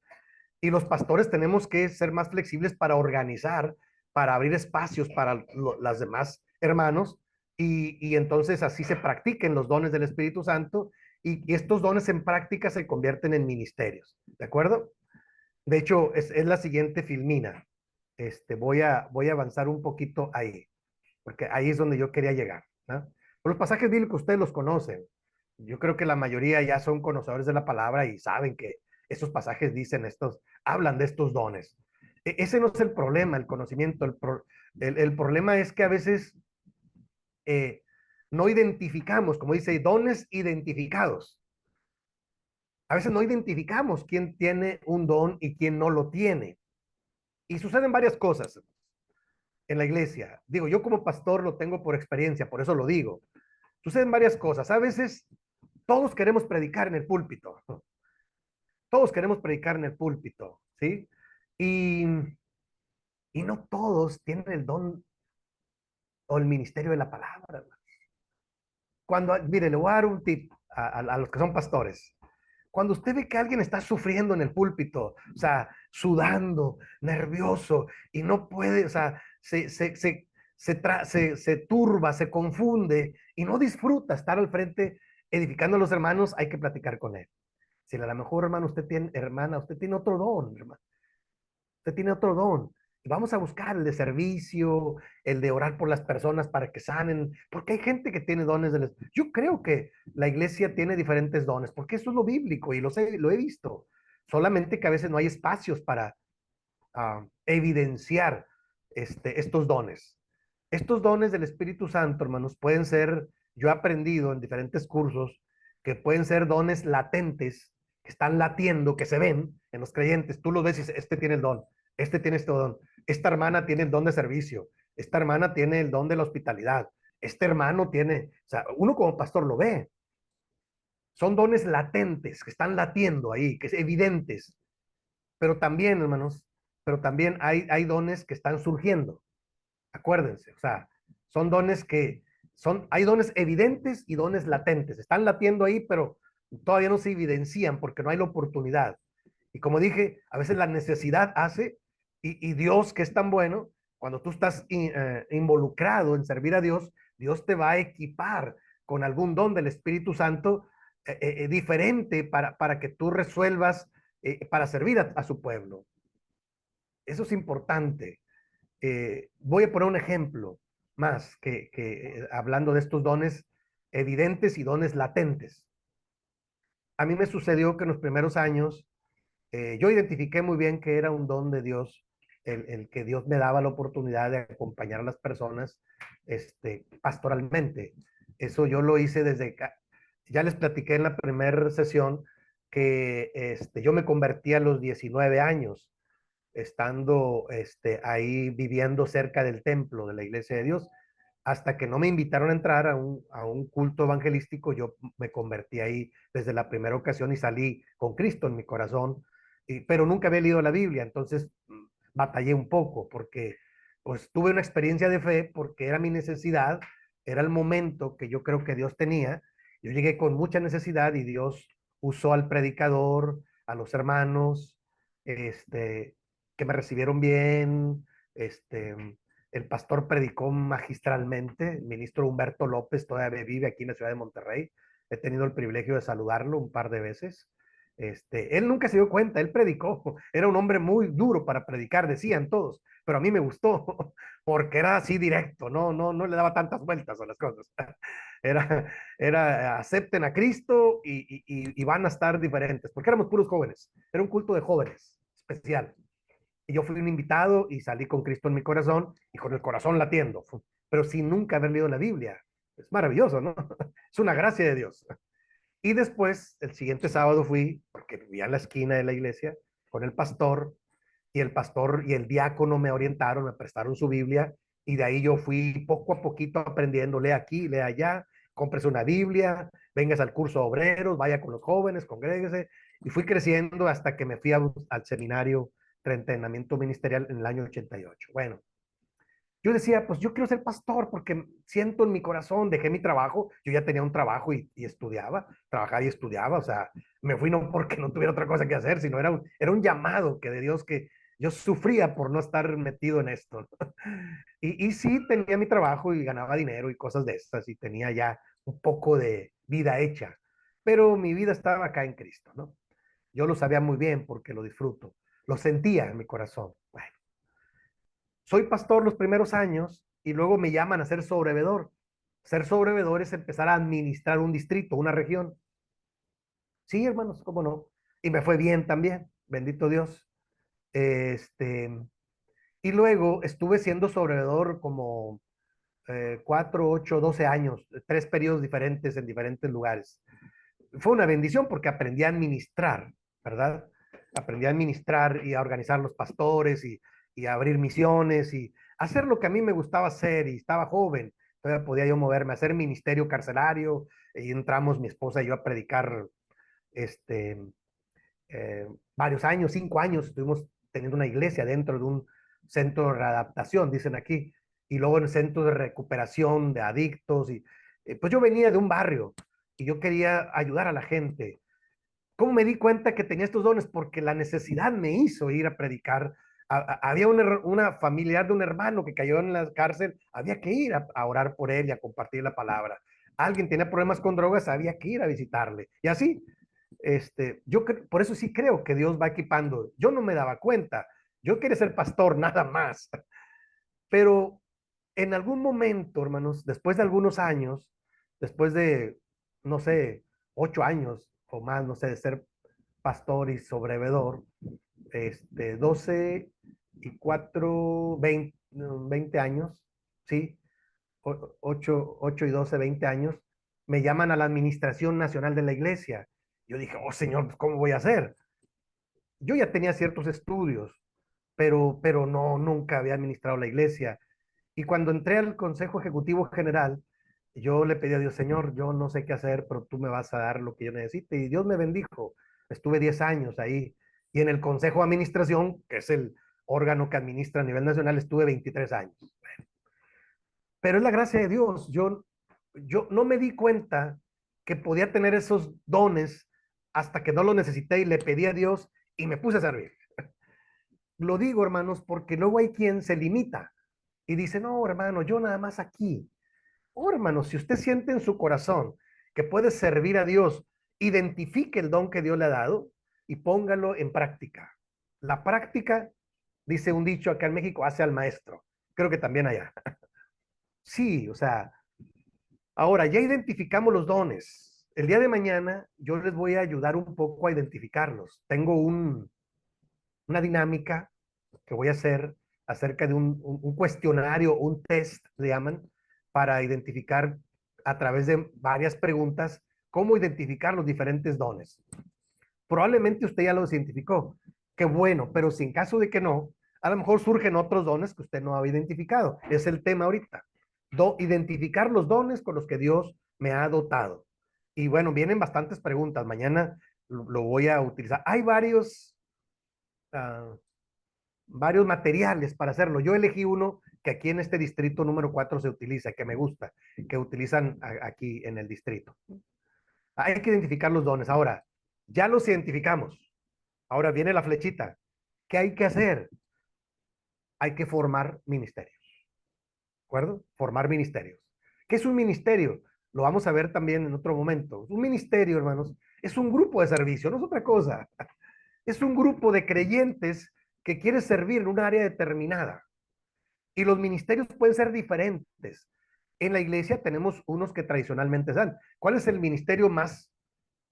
y los pastores tenemos que ser más flexibles para organizar, para abrir espacios para las demás hermanos, y entonces así se practiquen los dones del Espíritu Santo, y estos dones en práctica se convierten en ministerios, ¿de acuerdo? De hecho, es la siguiente filmina. Voy a avanzar un poquito ahí, porque ahí es donde yo quería llegar, ¿no? Los pasajes bíblicos ustedes los conocen. Yo creo que la mayoría ya son conocedores de la palabra y saben que esos pasajes dicen hablan de estos dones. Ese no es el problema, el conocimiento. El problema es que a veces eh, no identificamos, como dice, dones identificados. A veces no identificamos quién tiene un don y quién no lo tiene. Y suceden varias cosas en la iglesia. Digo, yo como pastor lo tengo por experiencia, por eso lo digo. Suceden varias cosas. A veces todos queremos predicar en el púlpito. Todos queremos predicar en el púlpito, ¿sí? Y, y no todos tienen el don o el ministerio de la palabra. Mire, le voy a dar un tip a los que son pastores. Cuando usted ve que alguien está sufriendo en el púlpito, o sea, sudando, nervioso, y no puede, o sea, se turba, se confunde y no disfruta estar al frente edificando a los hermanos, hay que platicar con él. Si a lo mejor, hermana, usted tiene otro don, hermano. Usted tiene otro don. Y vamos a buscar el de servicio, el de orar por las personas para que sanen, porque hay gente que tiene dones. Yo creo que la iglesia tiene diferentes dones, porque eso es lo bíblico y lo he visto. Solamente que a veces no hay espacios para evidenciar estos dones. Estos dones del Espíritu Santo, hermanos, pueden ser, yo he aprendido en diferentes cursos, que pueden ser dones latentes, que están latiendo, que se ven en los creyentes. Tú los ves y dices, este tiene el don, este tiene este don, esta hermana tiene el don de servicio, esta hermana tiene el don de la hospitalidad, este hermano tiene, o sea, uno como pastor lo ve. Son dones latentes, que están latiendo ahí, que es evidentes. Pero también, hermanos, pero también hay dones que están surgiendo. Acuérdense, o sea, son dones hay dones evidentes y dones latentes. Están latiendo ahí, pero todavía no se evidencian porque no hay la oportunidad. Y como dije, a veces la necesidad hace, y Dios, que es tan bueno, cuando tú estás involucrado en servir a Dios, Dios te va a equipar con algún don del Espíritu Santo, diferente para que tú resuelvas, para servir a su pueblo. Eso es importante. Voy a poner un ejemplo más que hablando de estos dones evidentes y dones latentes. A mí me sucedió que en los primeros años yo identifiqué muy bien que era un don de Dios, el que Dios me daba la oportunidad de acompañar a las personas pastoralmente. Eso yo lo hice ya les platiqué en la primera sesión que yo me convertí a los 19 años, estando ahí viviendo cerca del templo de la Iglesia de Dios, hasta que no me invitaron a entrar a un culto evangelístico. Yo me convertí ahí desde la primera ocasión y salí con Cristo en mi corazón, pero nunca había leído la Biblia, entonces batallé un poco porque pues tuve una experiencia de fe porque era mi necesidad, era el momento que yo creo que Dios tenía. Yo llegué con mucha necesidad y Dios usó al predicador, a los hermanos, que me recibieron bien, el pastor predicó magistralmente, el ministro Humberto López todavía vive aquí en la ciudad de Monterrey. He tenido el privilegio de saludarlo un par de veces. Él nunca se dio cuenta, él predicó, era un hombre muy duro para predicar, decían todos, pero a mí me gustó porque era así directo, no le daba tantas vueltas a las cosas. Era, acepten a Cristo y van a estar diferentes, porque éramos puros jóvenes, era un culto de jóvenes especial. Y yo fui un invitado y salí con Cristo en mi corazón y con el corazón latiendo, pero sin nunca haber leído la Biblia. Es maravilloso, ¿no? Es una gracia de Dios. Y después, el siguiente sábado fui, porque vivía en la esquina de la iglesia, con el pastor y el diácono me orientaron, me prestaron su Biblia, y de ahí yo fui poco a poquito aprendiendo, lea aquí, lea allá, cómprese una Biblia, vengas al curso de obreros, vaya con los jóvenes, congréguese, y fui creciendo hasta que me fui al seminario de entrenamiento ministerial en el año 88. Bueno, yo decía, pues yo quiero ser pastor porque siento en mi corazón, dejé mi trabajo, yo ya tenía un trabajo y estudiaba, trabajaba y estudiaba, o sea, me fui no porque no tuviera otra cosa que hacer, sino era un llamado que de Dios, que yo sufría por no estar metido en esto. Y sí tenía mi trabajo y ganaba dinero y cosas de estas y tenía ya un poco de vida hecha, pero mi vida estaba acá en Cristo, ¿no? Yo lo sabía muy bien porque lo disfruto, lo sentía en mi corazón. Bueno, soy pastor los primeros años y luego me llaman a ser sobrevedor. Ser sobrevedor es empezar a administrar un distrito, una región. Sí, hermanos, cómo no. Y me fue bien también, bendito Dios. Este, y luego estuve siendo sobrevedor como 4, 8, 12 años, 3 periodos diferentes en diferentes lugares. Fue una bendición porque aprendí a administrar, ¿verdad? Aprendí a administrar y a organizar los pastores y a abrir misiones y hacer lo que a mí me gustaba hacer, y estaba joven, todavía podía yo moverme, hacer ministerio carcelario, y entramos mi esposa y yo a predicar este, varios años, 5 años, estuvimos teniendo una iglesia dentro de un centro de readaptación, dicen aquí, y luego en el centro de recuperación de adictos, y pues yo venía de un barrio y yo quería ayudar a la gente. ¿Cómo me di cuenta que tenía estos dones? Porque la necesidad me hizo ir a predicar. Había una familiar de un hermano que cayó en la cárcel, había que ir a orar por él y a compartir la palabra. Alguien tenía problemas con drogas, había que ir a visitarle. Y así, por eso sí creo que Dios va equipando. Yo no me daba cuenta, yo quería ser pastor nada más, pero en algún momento, hermanos, después de algunos años, después de, no sé, 8 años o más, no sé, de ser pastor y sobrevedor, 12 y 4, 20 años, ¿sí? 8 y 12, 20 años, me llaman a la administración nacional de la iglesia. Yo dije, oh Señor, pues, ¿cómo voy a hacer? Yo ya tenía ciertos estudios, pero no, nunca había administrado la iglesia. Y cuando entré al Consejo Ejecutivo General, yo le pedí a Dios, Señor, yo no sé qué hacer, pero tú me vas a dar lo que yo necesite. Y Dios me bendijo. Estuve 10 años ahí. Y en el Consejo de Administración, que es el órgano que administra a nivel nacional, estuve 23 años. Pero es la gracia de Dios. Yo no me di cuenta que podía tener esos dones hasta que no los necesité y le pedí a Dios y me puse a servir. Lo digo, hermanos, porque luego hay quien se limita y dice, no, hermano, yo nada más aquí. Oh, hermano, si usted siente en su corazón que puede servir a Dios identifique el don que Dios le ha dado y póngalo en práctica. La práctica, dice un dicho acá en México, hace al maestro. Creo que también allá. Sí, o sea, ahora ya identificamos los dones. El día de mañana yo les voy a ayudar un poco a identificarlos. Tengo una dinámica que voy a hacer acerca de un cuestionario, un test, le llaman, para identificar a través de varias preguntas cómo identificar los diferentes dones. Probablemente usted ya los identificó. Qué bueno, pero si en caso de que no, a lo mejor surgen otros dones que usted no había identificado. Es el tema ahorita. Identificar los dones con los que Dios me ha dotado. Y bueno, vienen bastantes preguntas. Mañana lo voy a utilizar. Hay uh, varios materiales para hacerlo. Yo elegí uno que aquí en este distrito número 4 se utiliza, que me gusta, que utilizan aquí en el distrito. Hay que identificar los dones. Ahora, ya los identificamos. Ahora viene la flechita. ¿Qué hay que hacer? Hay que formar ministerios. ¿De acuerdo? Formar ministerios. ¿Qué es un ministerio? Lo vamos a ver también en otro momento. Un ministerio, hermanos, es un grupo de servicio, no es otra cosa. Es un grupo de creyentes que quiere servir en un área determinada. Y los ministerios pueden ser diferentes. En la iglesia tenemos unos que tradicionalmente dan. ¿Cuál es el ministerio más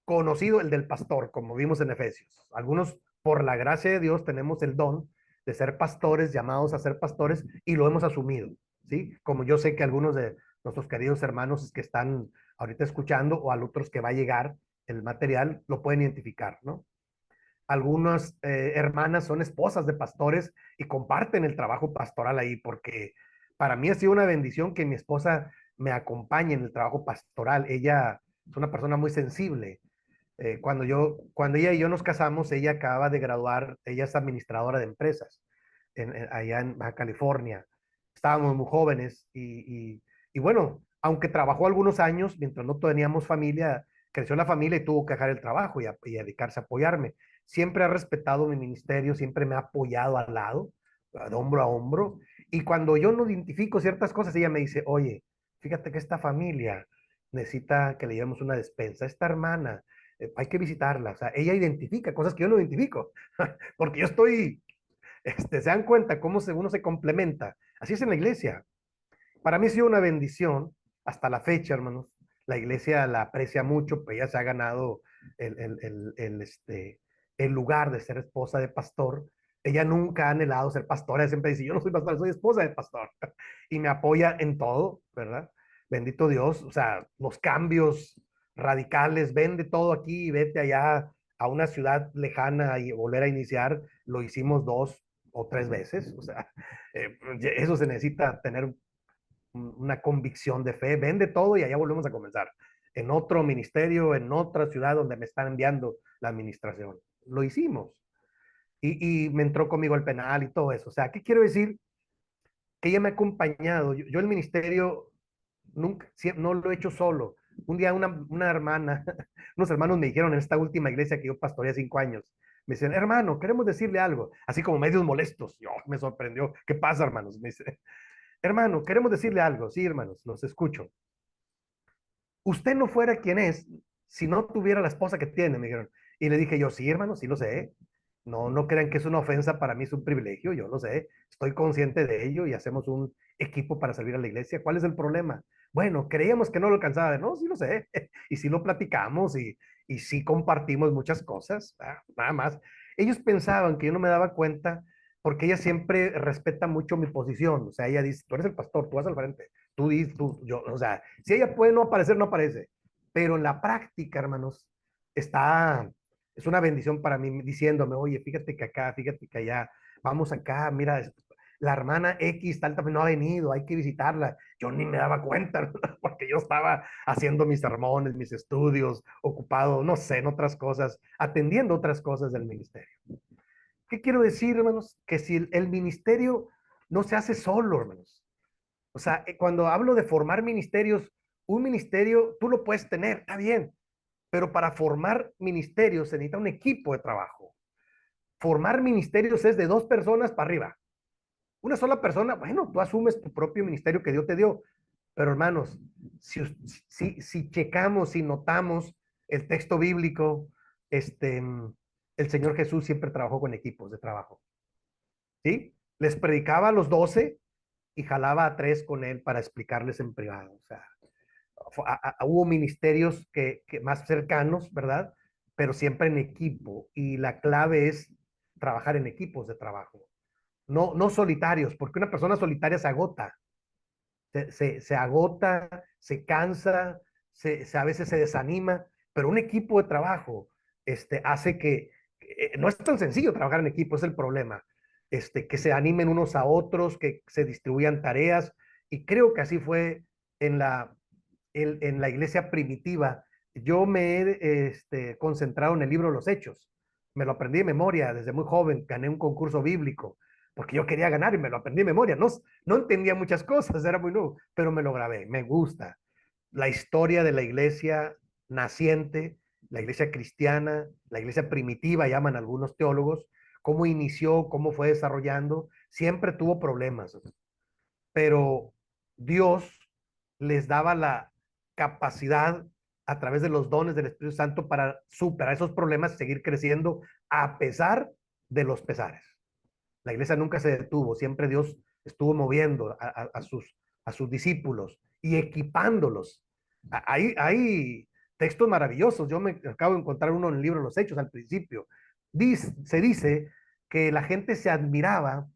conocido? El del pastor, como vimos en Efesios. Algunos, por la gracia de Dios, tenemos el don de ser pastores, llamados a ser pastores, y lo hemos asumido, ¿sí? Como yo sé que algunos de nuestros queridos hermanos que están ahorita escuchando, o a otros que va a llegar el material, lo pueden identificar, ¿no? Algunas hermanas son esposas de pastores y comparten el trabajo pastoral ahí, porque para mí ha sido una bendición que mi esposa me acompañe en el trabajo pastoral. Ella es una persona muy sensible. Cuando ella y yo nos casamos, ella acababa de graduar, ella es administradora de empresas allá en Baja California. Estábamos muy jóvenes y bueno, aunque trabajó algunos años, mientras no teníamos familia, creció la familia y tuvo que dejar el trabajo y dedicarse a apoyarme. Siempre ha respetado mi ministerio, siempre me ha apoyado al lado, de hombro a hombro. Y cuando yo no identifico ciertas cosas, ella me dice, oye, fíjate que esta familia necesita que le llevemos una despensa. Esta hermana, hay que visitarla. O sea, ella identifica cosas que yo no identifico, porque yo estoy, se dan cuenta cómo uno se complementa. Así es en la iglesia. Para mí ha sido una bendición hasta la fecha, hermanos. La iglesia la aprecia mucho, pues ella se ha ganado el, el, el, el, este, el lugar de ser esposa de pastor. Ella nunca ha anhelado ser pastora, ella siempre dice, yo no soy pastor, soy esposa de pastor. Y me apoya en todo, ¿verdad? Bendito Dios, o sea, los cambios radicales, vende todo aquí y vete allá a una ciudad lejana y volver a iniciar, lo hicimos 2 o 3 veces, o sea, eso se necesita tener una convicción de fe, vende todo y allá volvemos a comenzar. En otro ministerio, en otra ciudad donde me están enviando la administración. Lo hicimos. Y me entró conmigo al penal y todo eso. O sea, ¿qué quiero decir? Que ella me ha acompañado. Yo el ministerio nunca, no lo he hecho solo. Un día una hermana, unos hermanos me dijeron en esta última iglesia que yo pastoreé 5 años, me dicen, hermano, queremos decirle algo, así como medios molestos. Yo me sorprendió. ¿Qué pasa, hermanos? Me dice, hermano, queremos decirle algo. Sí, hermanos, los escucho. Usted no fuera quien es si no tuviera la esposa que tiene, me dijeron. Y le dije yo, sí, hermano, sí lo sé. No, no crean que es una ofensa, para mí es un privilegio, yo lo sé. Estoy consciente de ello y hacemos un equipo para servir a la iglesia. ¿Cuál es el problema? Bueno, creíamos que no lo alcanzaba. No, sí lo sé. Y sí lo platicamos y sí compartimos muchas cosas, nada más. Ellos pensaban que yo no me daba cuenta porque ella siempre respeta mucho mi posición. O sea, ella dice, tú eres el pastor, tú vas al frente. Tú dices, yo, o sea, si ella puede no aparecer, no aparece. Pero en la práctica, hermanos, es una bendición para mí diciéndome, oye, fíjate que acá, fíjate que allá, vamos acá, mira, la hermana X tal también no ha venido, hay que visitarla. Yo ni me daba cuenta, porque yo estaba haciendo mis sermones, mis estudios, ocupado, no sé, en otras cosas, atendiendo otras cosas del ministerio. ¿Qué quiero decir, hermanos? Que si el ministerio no se hace solo, hermanos. O sea, cuando hablo de formar ministerios, un ministerio tú lo puedes tener, está bien, pero para formar ministerios se necesita un equipo de trabajo. Formar ministerios es de 2 personas para arriba. Una sola persona, bueno, tú asumes tu propio ministerio que Dios te dio. Pero hermanos, si checamos, si notamos, el texto bíblico, el Señor Jesús siempre trabajó con equipos de trabajo, ¿sí? Les predicaba a los 12 y jalaba a 3 con él para explicarles en privado. O sea, hubo ministerios que más cercanos, ¿verdad? Pero siempre en equipo. Y la clave es trabajar en equipos de trabajo. No, no solitarios, porque una persona solitaria se agota. Se agota, se cansa, a veces se desanima, pero un equipo de trabajo hace que no es tan sencillo trabajar en equipo, es el problema. Que se animen unos a otros, que se distribuyan tareas, y creo que así fue en en la iglesia primitiva. Yo me he concentrado en el libro de los Hechos, me lo aprendí de memoria desde muy joven, gané un concurso bíblico, porque yo quería ganar y me lo aprendí de memoria. No, no entendía muchas cosas, era muy nuevo, pero me lo grabé, me gusta. La historia de la iglesia naciente, la iglesia cristiana, la iglesia primitiva, llaman algunos teólogos, cómo inició, cómo fue desarrollando, siempre tuvo problemas, pero Dios les daba la capacidad a través de los dones del Espíritu Santo para superar esos problemas y seguir creciendo a pesar de los pesares. La iglesia nunca se detuvo, siempre Dios estuvo moviendo a sus discípulos y equipándolos. Hay textos maravillosos. Yo me acabo de encontrar uno en el libro de los Hechos al principio. Se dice que la gente se admiraba,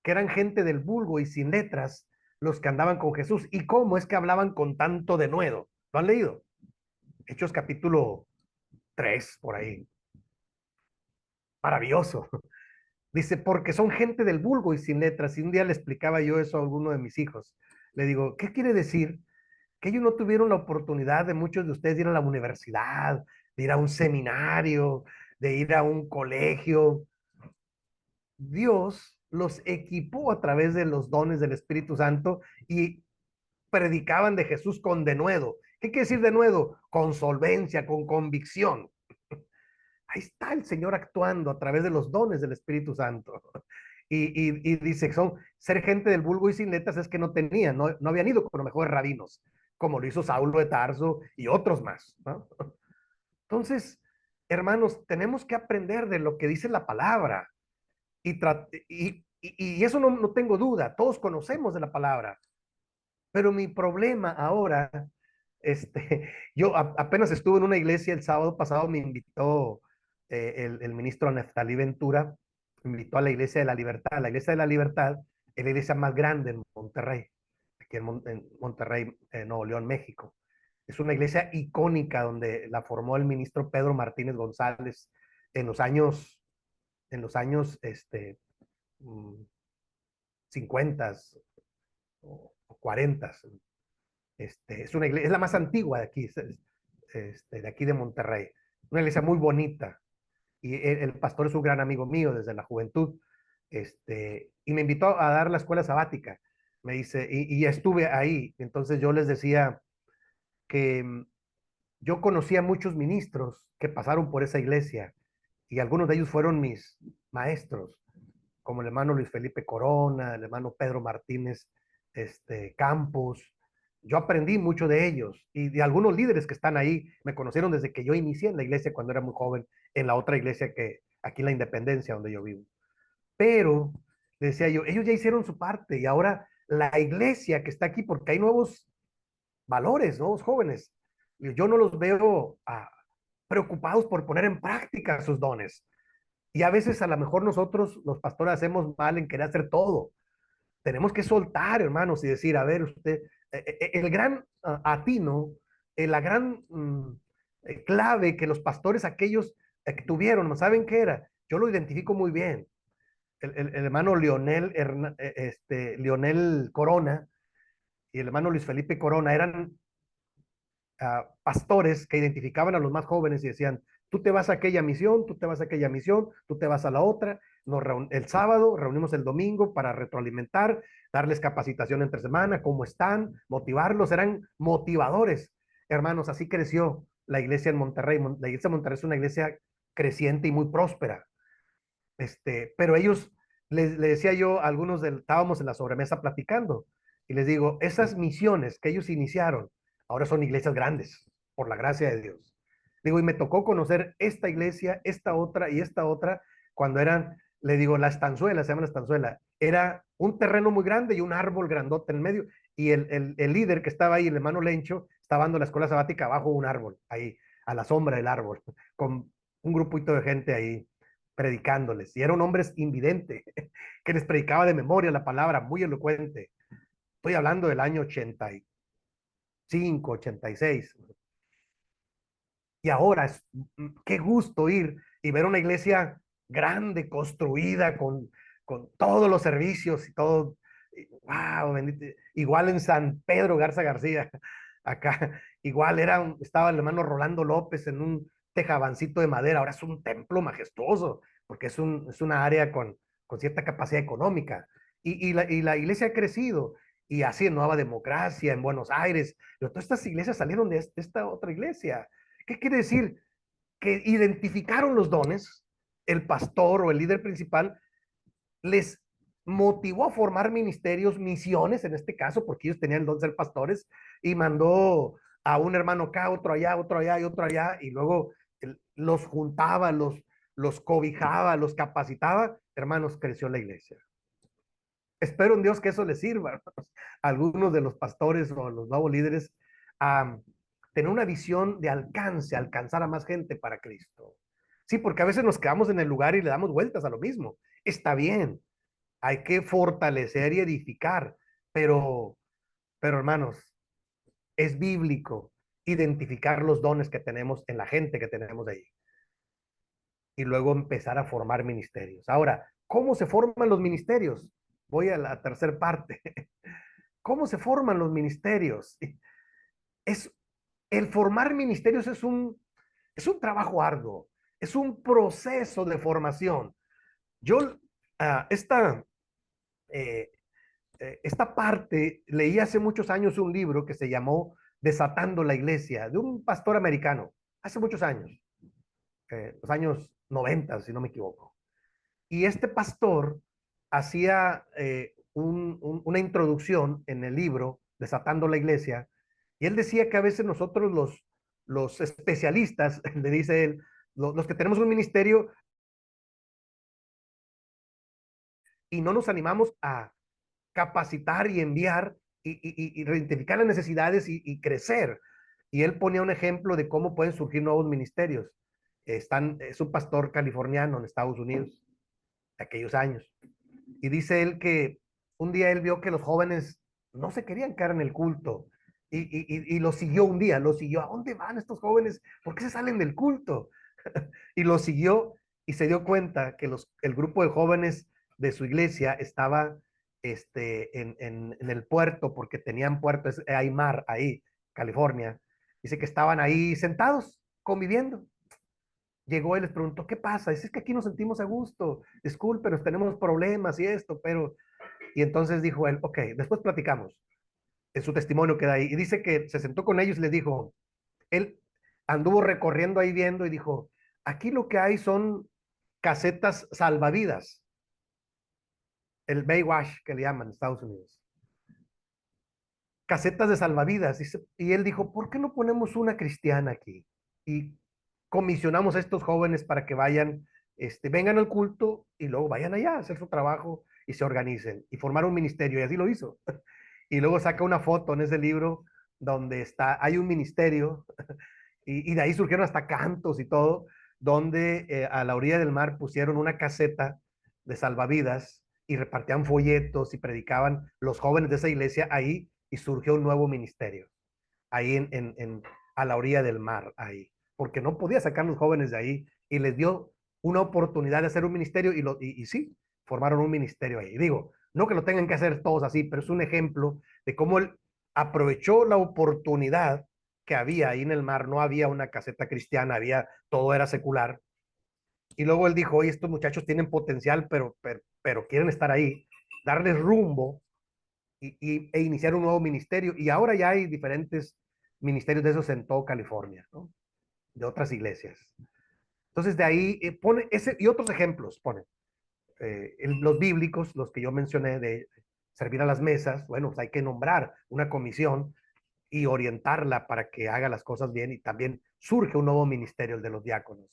que eran gente del vulgo y sin letras los que andaban con Jesús. ¿Y cómo es que hablaban con tanto denuedo? ¿Lo han leído? Hechos capítulo 3 por ahí. Maravilloso. Dice, porque son gente del vulgo y sin letras. Y un día le explicaba yo eso a alguno de mis hijos. Le digo, ¿qué quiere decir? Que ellos no tuvieron la oportunidad de muchos de ustedes de ir a la universidad, de ir a un seminario, de ir a un colegio. Dios los equipó a través de los dones del Espíritu Santo y predicaban de Jesús con denuedo. ¿Qué quiere decir denuedo? Con solvencia, con convicción. Ahí está el Señor actuando a través de los dones del Espíritu Santo. Y dice, ser gente del vulgo y sin letras es que no tenían, no habían ido con los mejores rabinos, como lo hizo Saulo de Tarso y otros más, ¿no? Entonces, hermanos, tenemos que aprender de lo que dice la palabra. Y eso no tengo duda, todos conocemos de la palabra. Pero mi problema ahora, yo apenas estuve en una iglesia el sábado pasado, me invitó el ministro Neftalí Ventura, me invitó a la Iglesia de la Libertad. La Iglesia de la Libertad es la iglesia más grande en Monterrey, aquí en Monterrey, Nuevo León, México. Es una iglesia icónica donde la formó el ministro Pedro Martínez González en los años 50 o 40. Es una iglesia, es la más antigua de aquí, de aquí de Monterrey. Una iglesia muy bonita. Y el pastor es un gran amigo mío desde la juventud. Y me invitó a dar la escuela sabática. Me dice, y estuve ahí. Entonces yo les decía que yo conocía muchos ministros que pasaron por esa iglesia y algunos de ellos fueron mis maestros, como el hermano Luis Felipe Corona, el hermano Pedro Martínez Campos. Yo aprendí mucho de ellos y de algunos líderes que están ahí. Me conocieron desde que yo inicié en la iglesia cuando era muy joven, en la otra iglesia que aquí en la Independencia, donde yo vivo. Pero, le decía yo, ellos ya hicieron su parte y ahora la iglesia que está aquí, porque hay nuevos valores, nuevos jóvenes, yo no los veo preocupados por poner en práctica sus dones. Y a veces a lo mejor nosotros, los pastores, hacemos mal en querer hacer todo. Tenemos que soltar, hermanos, y decir, a ver, usted, el gran atino, la gran clave que los pastores aquellos tuvieron, ¿no saben qué era? Yo lo identifico muy bien. El hermano Leonel Corona y el hermano Luis Felipe Corona eran pastores que identificaban a los más jóvenes y decían, tú te vas a aquella misión, tú te vas a aquella misión, tú te vas a la otra, el sábado, reunimos el domingo para retroalimentar, darles capacitación entre semana, cómo están, motivarlos, eran motivadores. Hermanos, así creció la iglesia en Monterrey. La iglesia de Monterrey es una iglesia creciente y muy próspera. Pero ellos, le decía yo, algunos estábamos en la sobremesa platicando, y les digo, esas misiones que ellos iniciaron, ahora son iglesias grandes, por la gracia de Dios. Digo, y me tocó conocer esta iglesia, esta otra y esta otra, cuando eran, le digo, la estanzuela, se llama la estanzuela, era un terreno muy grande y un árbol grandote en medio, y el líder que estaba ahí, el hermano Lencho, estaba dando la escuela sabática bajo un árbol, ahí, a la sombra del árbol, con un grupito de gente ahí predicándoles, y era un hombre invidente, que les predicaba de memoria la palabra, muy elocuente. Estoy hablando del año 85, 86. Y ahora es, qué gusto ir y ver una iglesia grande, construida con todos los servicios y todo. Wow, bendito. Igual en San Pedro Garza García, acá, igual estaba el hermano Rolando López en un tejabancito de madera, ahora es un templo majestuoso, porque es una área con cierta capacidad económica. Y la iglesia ha crecido, y así en Nueva Democracia, en Buenos Aires, pero todas estas iglesias salieron de esta otra iglesia. ¿Qué quiere decir? Que identificaron los dones, el pastor o el líder principal les motivó a formar ministerios, misiones en este caso, porque ellos tenían el don de ser pastores, y mandó a un hermano acá, otro allá, otro allá y otro allá, y luego los juntaba, los cobijaba, los capacitaba. Hermanos, creció la iglesia. Espero en Dios que eso les sirva, hermanos, a algunos de los pastores o los nuevos líderes, a tener una visión de alcance, alcanzar a más gente para Cristo. Sí, porque a veces nos quedamos en el lugar y le damos vueltas a lo mismo. Está bien, hay que fortalecer y edificar, pero hermanos, es bíblico identificar los dones que tenemos en la gente que tenemos ahí y luego empezar a formar ministerios. Ahora, ¿cómo se forman los ministerios? Voy a la tercera parte. ¿Cómo se forman los ministerios? Es, el formar ministerios es un trabajo arduo, es un proceso de formación. Yo, uh, esta, eh, esta parte, leí hace muchos años un libro que se llamó Desatando la Iglesia, de un pastor americano, hace muchos años, los años 90, si no me equivoco. Y este pastor hacía una introducción en el libro Desatando la Iglesia, y él decía que a veces nosotros los especialistas, le dice él, los que tenemos un ministerio y no nos animamos a capacitar y enviar y identificar las necesidades y crecer. Y él ponía un ejemplo de cómo pueden surgir nuevos ministerios. Es un pastor californiano en Estados Unidos, de aquellos años. Y dice él que un día él vio que los jóvenes no se querían quedar en el culto. Y lo siguió un día, lo siguió. ¿A dónde van estos jóvenes? ¿Por qué se salen del culto? Y lo siguió y se dio cuenta que el grupo de jóvenes de su iglesia estaba en el puerto, porque tenían puerto, hay mar ahí, California. Dice que estaban ahí sentados, conviviendo. Llegó y les preguntó, ¿qué pasa? Dice, es que aquí nos sentimos a gusto, discúlpenos, tenemos problemas y esto, pero... Y entonces dijo él, ok, después platicamos, en su testimonio queda ahí. Y dice que se sentó con ellos y les dijo, él anduvo recorriendo ahí viendo y dijo, aquí lo que hay son casetas salvavidas, el Baywatch que le llaman en Estados Unidos. Casetas de salvavidas. Y él dijo, ¿por qué no ponemos una cristiana aquí? Y comisionamos a estos jóvenes para que vengan al culto y luego vayan allá a hacer su trabajo y se organicen y formar un ministerio. Y así lo hizo. Y luego saca una foto en ese libro donde hay un ministerio y de ahí surgieron hasta cantos y todo, donde a la orilla del mar pusieron una caseta de salvavidas y repartían folletos y predicaban los jóvenes de esa iglesia ahí, y surgió un nuevo ministerio ahí a la orilla del mar, ahí, porque no podía sacar los jóvenes de ahí, y les dio una oportunidad de hacer un ministerio y sí, formaron un ministerio ahí. Digo, no que lo tengan que hacer todos así, pero es un ejemplo de cómo él aprovechó la oportunidad que había ahí en el mar. No había una caseta cristiana, todo era secular. Y luego él dijo, oye, estos muchachos tienen potencial, pero quieren estar ahí, darles rumbo e iniciar un nuevo ministerio. Y ahora ya hay diferentes ministerios de esos en toda California, ¿no? De otras iglesias. Entonces de ahí pone ese y otros ejemplos, pone los bíblicos, los que yo mencioné de servir a las mesas. Bueno, pues hay que nombrar una comisión y orientarla para que haga las cosas bien, y también surge un nuevo ministerio, el de los diáconos.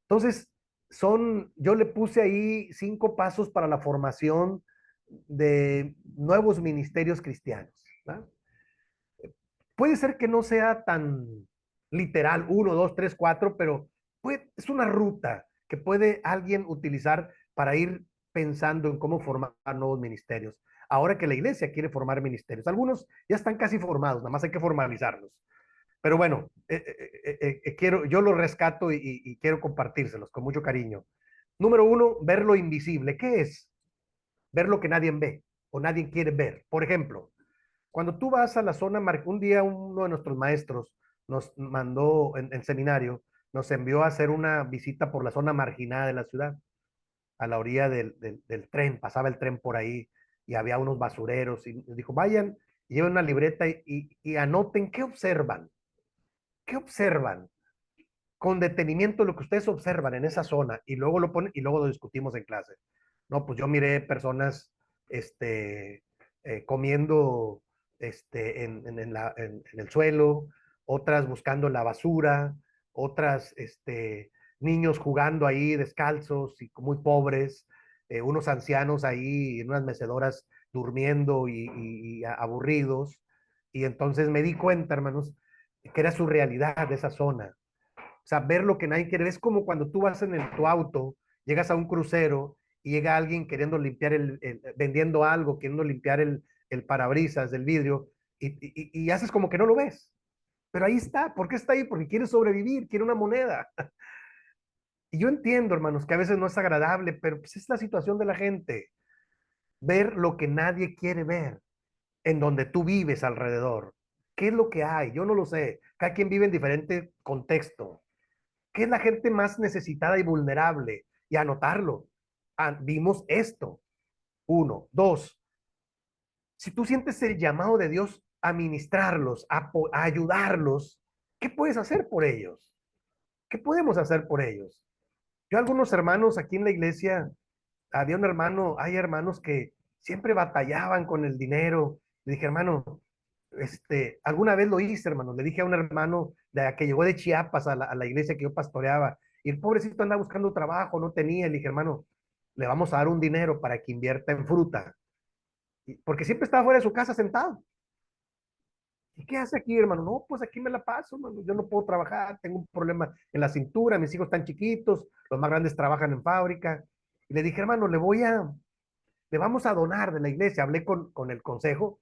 Entonces, yo le puse ahí 5 pasos para la formación de nuevos ministerios cristianos, ¿no? Puede ser que no sea tan literal, 1, 2, 3, 4, pero es una ruta que puede alguien utilizar para ir pensando en cómo formar nuevos ministerios. Ahora que la iglesia quiere formar ministerios, algunos ya están casi formados, nada más hay que formalizarlos. Pero bueno, yo lo rescato y quiero compartírselos con mucho cariño. Número 1, ver lo invisible. ¿Qué es? Ver lo que nadie ve o nadie quiere ver. Por ejemplo, cuando tú vas a la zona, un día uno de nuestros maestros nos mandó en seminario, nos envió a hacer una visita por la zona marginada de la ciudad, a la orilla del tren, pasaba el tren por ahí y había unos basureros y nos dijo, vayan, lleven una libreta y anoten qué observan con detenimiento lo que ustedes observan en esa zona y luego lo ponen y luego lo discutimos en clase. No, pues yo miré personas comiendo en el suelo, otras buscando la basura, otras niños jugando ahí descalzos y muy pobres, unos ancianos ahí en unas mecedoras durmiendo y aburridos. Y entonces me di cuenta, hermanos, que era su realidad de esa zona. O sea, ver lo que nadie quiere. Es como cuando tú vas en tu auto, llegas a un crucero y llega alguien queriendo limpiar vendiendo algo, queriendo limpiar el parabrisas del vidrio y haces como que no lo ves. Pero ahí está. ¿Por qué está ahí? Porque quiere sobrevivir, quiere una moneda. Y yo entiendo, hermanos, que a veces no es agradable, pero pues es la situación de la gente. Ver lo que nadie quiere ver en donde tú vives alrededor. ¿Qué es lo que hay? Yo no lo sé. Cada quien vive en diferente contexto. ¿Qué es la gente más necesitada y vulnerable? Y anotarlo. Vimos esto. 1, 2. Si tú sientes el llamado de Dios a ministrarlos, a ayudarlos, ¿qué puedes hacer por ellos? ¿Qué podemos hacer por ellos? Yo, algunos hermanos aquí en la iglesia, hay hermanos que siempre batallaban con el dinero. Le dije, hermano, alguna vez lo hice, hermano. Le dije a un hermano que llegó de Chiapas a la iglesia que yo pastoreaba, y el pobrecito andaba buscando trabajo, no tenía. Le dije, hermano, le vamos a dar un dinero para que invierta en fruta, porque siempre estaba fuera de su casa sentado. ¿Y qué hace aquí, hermano? No, pues aquí me la paso, hermano. Yo no puedo trabajar, tengo un problema en la cintura, mis hijos están chiquitos, los más grandes trabajan en fábrica. Y le dije, hermano, le vamos a donar de la iglesia. Hablé con el consejo,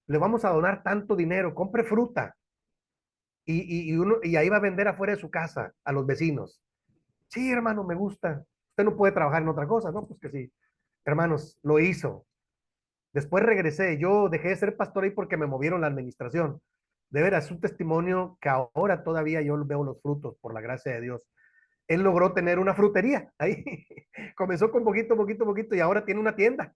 le vamos a donar tanto dinero, compre fruta y ahí va a vender afuera de su casa a los vecinos. Sí, hermano, me gusta. Usted no puede trabajar en otra cosa, ¿no? Pues que sí. Hermanos, lo hizo. Después regresé. Yo dejé de ser pastor ahí porque me movieron la administración. De veras, es un testimonio que ahora todavía yo veo los frutos, por la gracia de Dios. Él logró tener una frutería ahí. Comenzó con poquito, poquito, poquito y ahora tiene una tienda.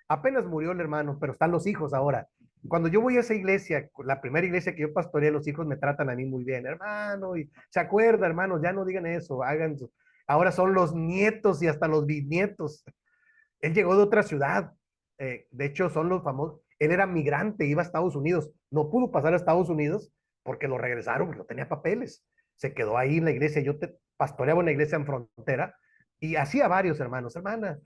Apenas murió el hermano, pero están los hijos ahora. Cuando yo voy a esa iglesia, la primera iglesia que yo pastoreé, los hijos me tratan a mí muy bien, hermano, y se acuerda, hermanos, ya no digan eso, ahora son los nietos y hasta los bisnietos. Él llegó de otra ciudad, de hecho son los famosos, él era migrante, iba a Estados Unidos, no pudo pasar a Estados Unidos porque lo regresaron, porque no tenía papeles, se quedó ahí en la iglesia, pastoreaba una iglesia en frontera y hacía varios hermanos, hermana,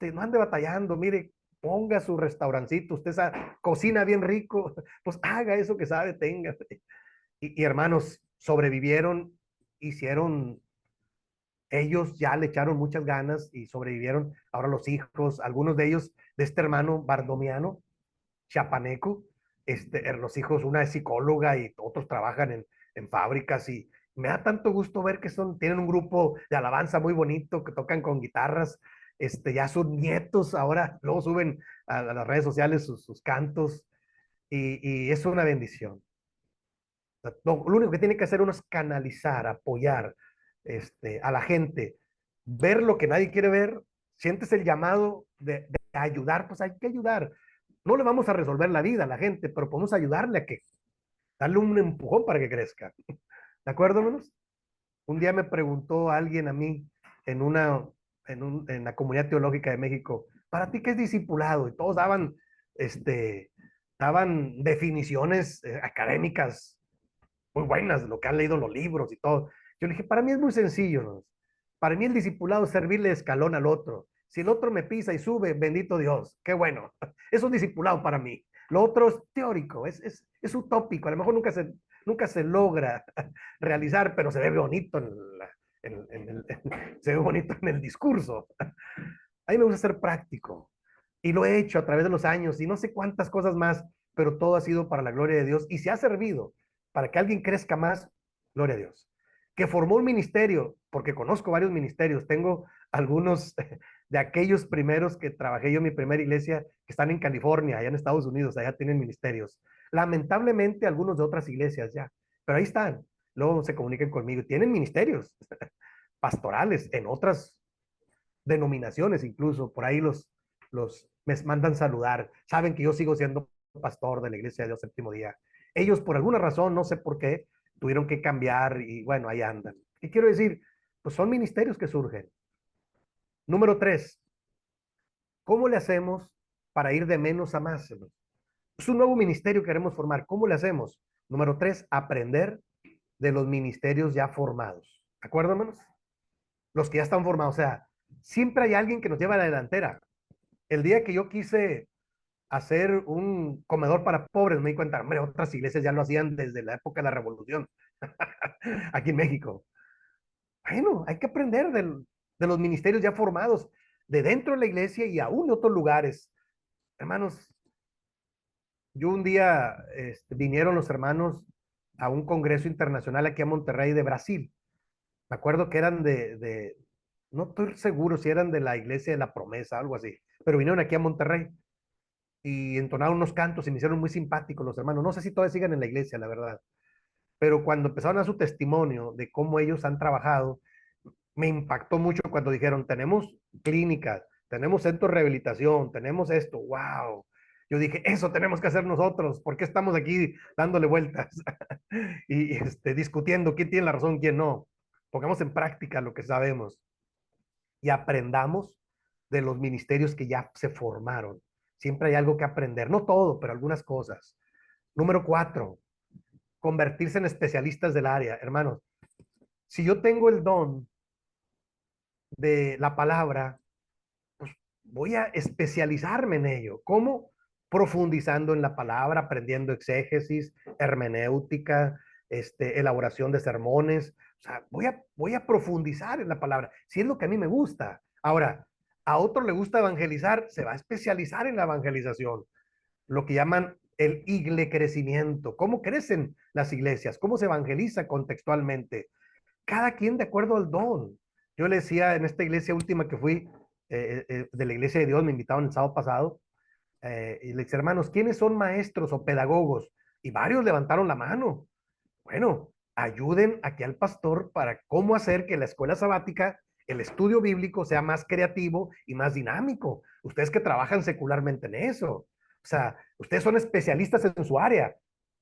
no ande batallando, mire, ponga su restaurancito, usted cocina bien rico, pues haga eso que sabe, tenga. Y hermanos, sobrevivieron, hicieron, ellos ya le echaron muchas ganas y sobrevivieron. Ahora los hijos, algunos de ellos, de este hermano Bardomiano, chapaneco, los hijos, una es psicóloga y otros trabajan en fábricas y me da tanto gusto ver que tienen un grupo de alabanza muy bonito, que tocan con guitarras, ya son nietos, ahora luego suben a las redes sociales sus cantos y es una bendición. Lo único que tiene que hacer uno es canalizar, apoyar a la gente, ver lo que nadie quiere ver, sientes el llamado de ayudar, pues hay que ayudar. No le vamos a resolver la vida a la gente, pero podemos ayudarle a darle un empujón para que crezca. ¿De acuerdo, hermanos? Un día me preguntó alguien a mí en en la comunidad teológica de México, ¿para ti qué es discipulado? Y todos daban definiciones académicas muy buenas, lo que han leído los libros y todo. Yo le dije, para mí es muy sencillo, ¿no? Para mí el discipulado es servirle escalón al otro. Si el otro me pisa y sube, bendito Dios, qué bueno. Es un discipulado para mí. Lo otro es teórico, es utópico. A lo mejor nunca se logra realizar, pero se ve bonito se ve bonito en el discurso. A mí me gusta ser práctico y lo he hecho a través de los años y no sé cuántas cosas más, pero todo ha sido para la gloria de Dios y se ha servido para que alguien crezca más, gloria a Dios. Que formó un ministerio, porque conozco varios ministerios, tengo algunos de aquellos primeros que trabajé yo en mi primera iglesia que están en California, allá en Estados Unidos, allá tienen ministerios. Lamentablemente algunos de otras iglesias ya, pero ahí están. Luego se comunican conmigo, tienen ministerios pastorales en otras denominaciones, incluso por ahí los me mandan saludar, saben que yo sigo siendo pastor de la Iglesia de Dios Séptimo Día. Ellos por alguna razón, no sé por qué, tuvieron que cambiar y bueno, ahí andan. ¿Qué quiero decir? Pues son ministerios que surgen. Número 3, ¿cómo le hacemos para ir de menos a más? Es un nuevo ministerio que queremos formar. ¿Cómo le hacemos? Número 3, aprender de los ministerios ya formados. ¿De acuerdo, hermanos? Los que ya están formados. O sea, siempre hay alguien que nos lleva a la delantera. El día que yo quise hacer un comedor para pobres, me di cuenta, hombre, otras iglesias ya lo hacían desde la época de la Revolución, aquí en México. Bueno, hay que aprender de los ministerios ya formados, de dentro de la iglesia y aún de otros lugares. Hermanos, yo un día vinieron los hermanos a un congreso internacional aquí a Monterrey de Brasil. Me acuerdo que eran no estoy seguro si eran de la iglesia de la promesa, algo así, pero vinieron aquí a Monterrey y entonaron unos cantos y me hicieron muy simpáticos los hermanos. No sé si todavía sigan en la iglesia, la verdad, pero cuando empezaron a dar su testimonio de cómo ellos han trabajado, me impactó mucho cuando dijeron, tenemos clínicas, tenemos centros de rehabilitación, tenemos esto, wow. Yo dije, eso tenemos que hacer nosotros, ¿por qué estamos aquí dándole vueltas y discutiendo quién tiene la razón, quién no? Pongamos en práctica lo que sabemos y aprendamos de los ministerios que ya se formaron. Siempre hay algo que aprender, no todo, pero algunas cosas. Número 4, convertirse en especialistas del área. Hermanos, si yo tengo el don de la palabra, pues voy a especializarme en ello. ¿Cómo? Profundizando en la palabra, aprendiendo exégesis, hermenéutica, elaboración de sermones. O sea, voy a profundizar en la palabra, si es lo que a mí me gusta. Ahora, a otro le gusta evangelizar, se va a especializar en la evangelización, lo que llaman el crecimiento. ¿Cómo crecen las iglesias? ¿Cómo se evangeliza contextualmente? Cada quien de acuerdo al don. Yo le decía en esta iglesia última que fui, de la iglesia de Dios, me invitaron el sábado pasado, y le dije, hermanos, ¿quiénes son maestros o pedagogos? Y varios levantaron la mano. Bueno, ayuden aquí al pastor para cómo hacer que la escuela sabática, el estudio bíblico sea más creativo y más dinámico. Ustedes que trabajan secularmente en eso. O sea, ustedes son especialistas en su área,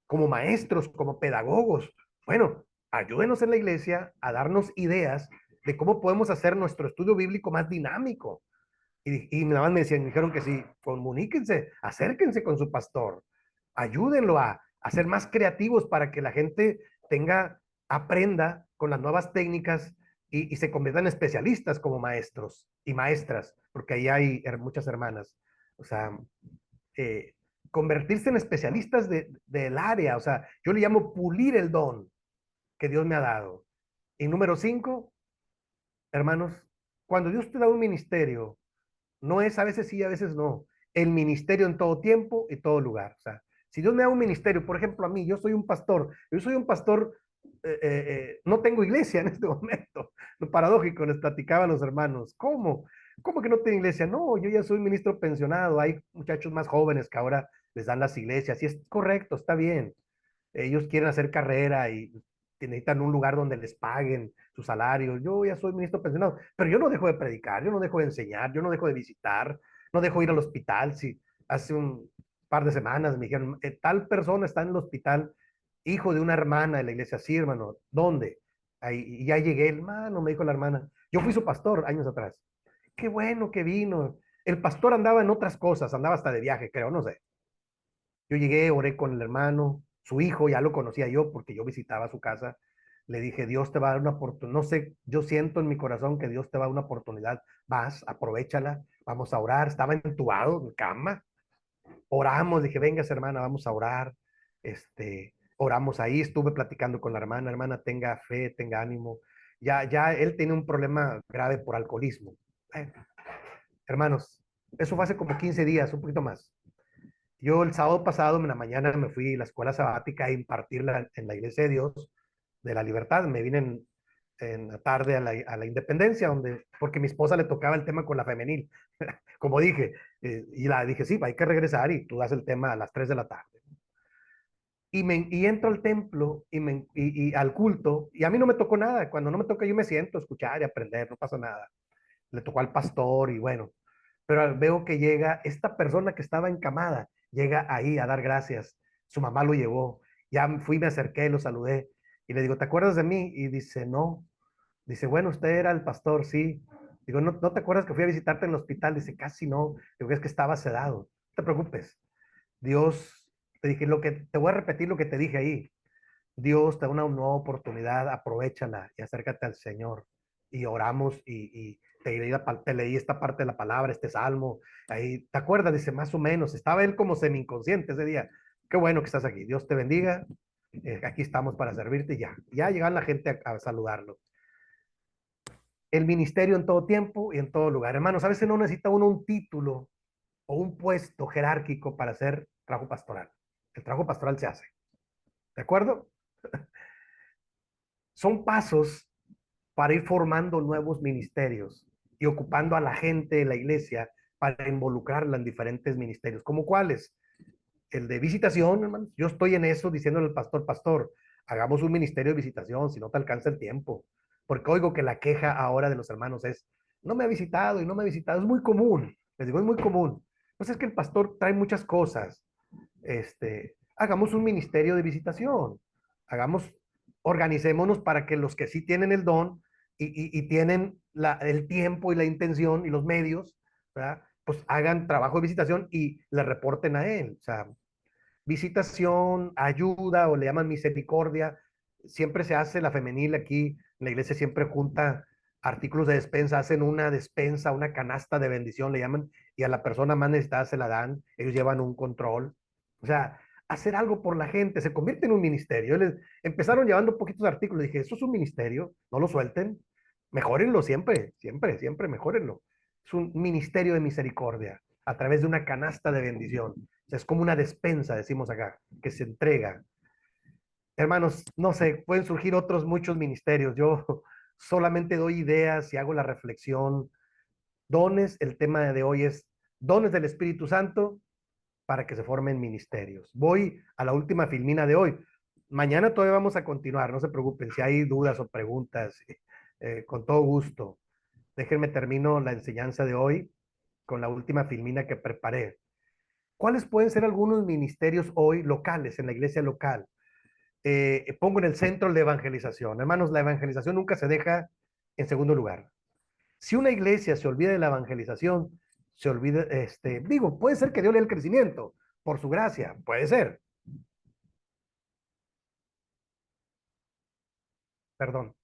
como maestros, como pedagogos. Bueno, ayúdenos en la iglesia a darnos ideas de cómo podemos hacer nuestro estudio bíblico más dinámico. Y nada más me decían, me dijeron que sí, comuníquense, acérquense con su pastor, ayúdenlo a ser más creativos para que la gente aprenda con las nuevas técnicas y se conviertan en especialistas como maestros y maestras, porque ahí hay muchas hermanas. O sea, eh, convertirse en especialistas del área, o sea, yo le llamo pulir el don que Dios me ha dado. Y número 5, hermanos, cuando Dios te da un ministerio, no es a veces sí, a veces no. El ministerio en todo tiempo y todo lugar. O sea, si Dios me da un ministerio, por ejemplo, a mí, yo soy un pastor, no tengo iglesia en este momento. Lo paradójico, les platicaban los hermanos. ¿Cómo? ¿Cómo que no tengo iglesia? No, yo ya soy ministro pensionado. Hay muchachos más jóvenes que ahora les dan las iglesias. Y es correcto, está bien. Ellos quieren hacer carrera y necesitan un lugar donde les paguen su salario. Yo ya soy ministro pensionado, pero yo no dejo de predicar, yo no dejo de enseñar, yo no dejo de visitar, no dejo de ir al hospital. Si hace un par de semanas me dijeron, tal persona está en el hospital, hijo de una hermana de la iglesia, sí, hermano, ¿dónde? Ahí, y ya llegué, hermano, me dijo la hermana. Yo fui su pastor años atrás. Qué bueno que vino. El pastor andaba en otras cosas, andaba hasta de viaje, creo, no sé. Yo llegué, oré con el hermano, su hijo, ya lo conocía yo porque yo visitaba su casa. Le dije, Dios te va a dar una oportunidad, no sé, yo siento en mi corazón que Dios te va a dar una oportunidad, vas, aprovéchala, vamos a orar. Estaba entubado en cama, oramos, dije, vengas hermana, vamos a orar. Oramos ahí, estuve platicando con la hermana, hermana, tenga fe, tenga ánimo. Ya él tiene un problema grave por alcoholismo. Eh, Hermanos, eso fue hace como 15 días, un poquito más. Yo el sábado pasado, en la mañana, me fui a la escuela sabática a impartirla en la Iglesia de Dios de la Libertad. Me vine en la tarde a la Independencia, porque mi esposa le tocaba el tema con la femenil. Como dije, y la dije, sí, hay que regresar y tú das el tema a las 3 de la tarde. Y entro al templo y al culto, y a mí no me tocó nada. Cuando no me toca, yo me siento a escuchar y aprender, no pasa nada. Le tocó al pastor y bueno, pero veo que llega esta persona que estaba encamada, llega ahí a dar gracias. Su mamá lo llevó. Ya fui, me acerqué, lo saludé y le digo, ¿te acuerdas de mí? Y dice, no. Dice, bueno, usted era el pastor, sí. Digo, ¿no te acuerdas que fui a visitarte en el hospital? Dice, casi no. Digo, es que estaba sedado. No te preocupes. Dios, te dije, te voy a repetir lo que te dije ahí. Dios te da una nueva oportunidad, aprovéchala y acércate al Señor. Y oramos y te leí esta parte de la palabra, este salmo. Ahí, ¿te acuerdas? Dice, más o menos. Estaba él como semi-inconsciente ese día. Qué bueno que estás aquí. Dios te bendiga. Aquí estamos para servirte y ya. Ya llegan la gente a saludarlo. El ministerio en todo tiempo y en todo lugar. Hermanos, a veces no necesita uno un título o un puesto jerárquico para hacer trabajo pastoral. El trabajo pastoral se hace. ¿De acuerdo? Son pasos para ir formando nuevos ministerios y ocupando a la gente de la iglesia para involucrarla en diferentes ministerios. ¿Como cuáles? El de visitación, hermano. Yo estoy en eso diciéndole al pastor, pastor, hagamos un ministerio de visitación si no te alcanza el tiempo. Porque oigo que la queja ahora de los hermanos es, no me ha visitado y no me ha visitado. Es muy común. Les digo, es muy común. Pues es que el pastor trae muchas cosas. Hagamos un ministerio de visitación. Hagamos, organicémonos para que los que sí tienen el don y tienen el tiempo y la intención y los medios, ¿verdad? Pues hagan trabajo de visitación y le reporten a él. O sea, visitación, ayuda o le llaman misericordia. Siempre se hace la femenil aquí, la iglesia siempre junta artículos de despensa, hacen una despensa, una canasta de bendición, le llaman, y a la persona más necesitada se la dan, ellos llevan un control. O sea, hacer algo por la gente, se convierte en un ministerio. Empezaron llevando poquitos artículos, dije, eso es un ministerio, no lo suelten, mejórenlo siempre, siempre, siempre mejórenlo. Es un ministerio de misericordia a través de una canasta de bendición. O sea, es como una despensa, decimos acá, que se entrega. Hermanos, no sé, pueden surgir otros muchos ministerios. Yo solamente doy ideas y hago la reflexión. Dones, el tema de hoy es dones del Espíritu Santo para que se formen ministerios. Voy a la última filmina de hoy. Mañana todavía vamos a continuar, no se preocupen. Si hay dudas o preguntas, con todo gusto. Déjenme termino la enseñanza de hoy con la última filmina que preparé. ¿Cuáles pueden ser algunos ministerios hoy locales en la iglesia local? Pongo en el centro la evangelización. Hermanos, la evangelización nunca se deja en segundo lugar. Si una iglesia se olvida de la evangelización, se olvida, digo, puede ser que Dios le dé el crecimiento por su gracia, puede ser, perdón.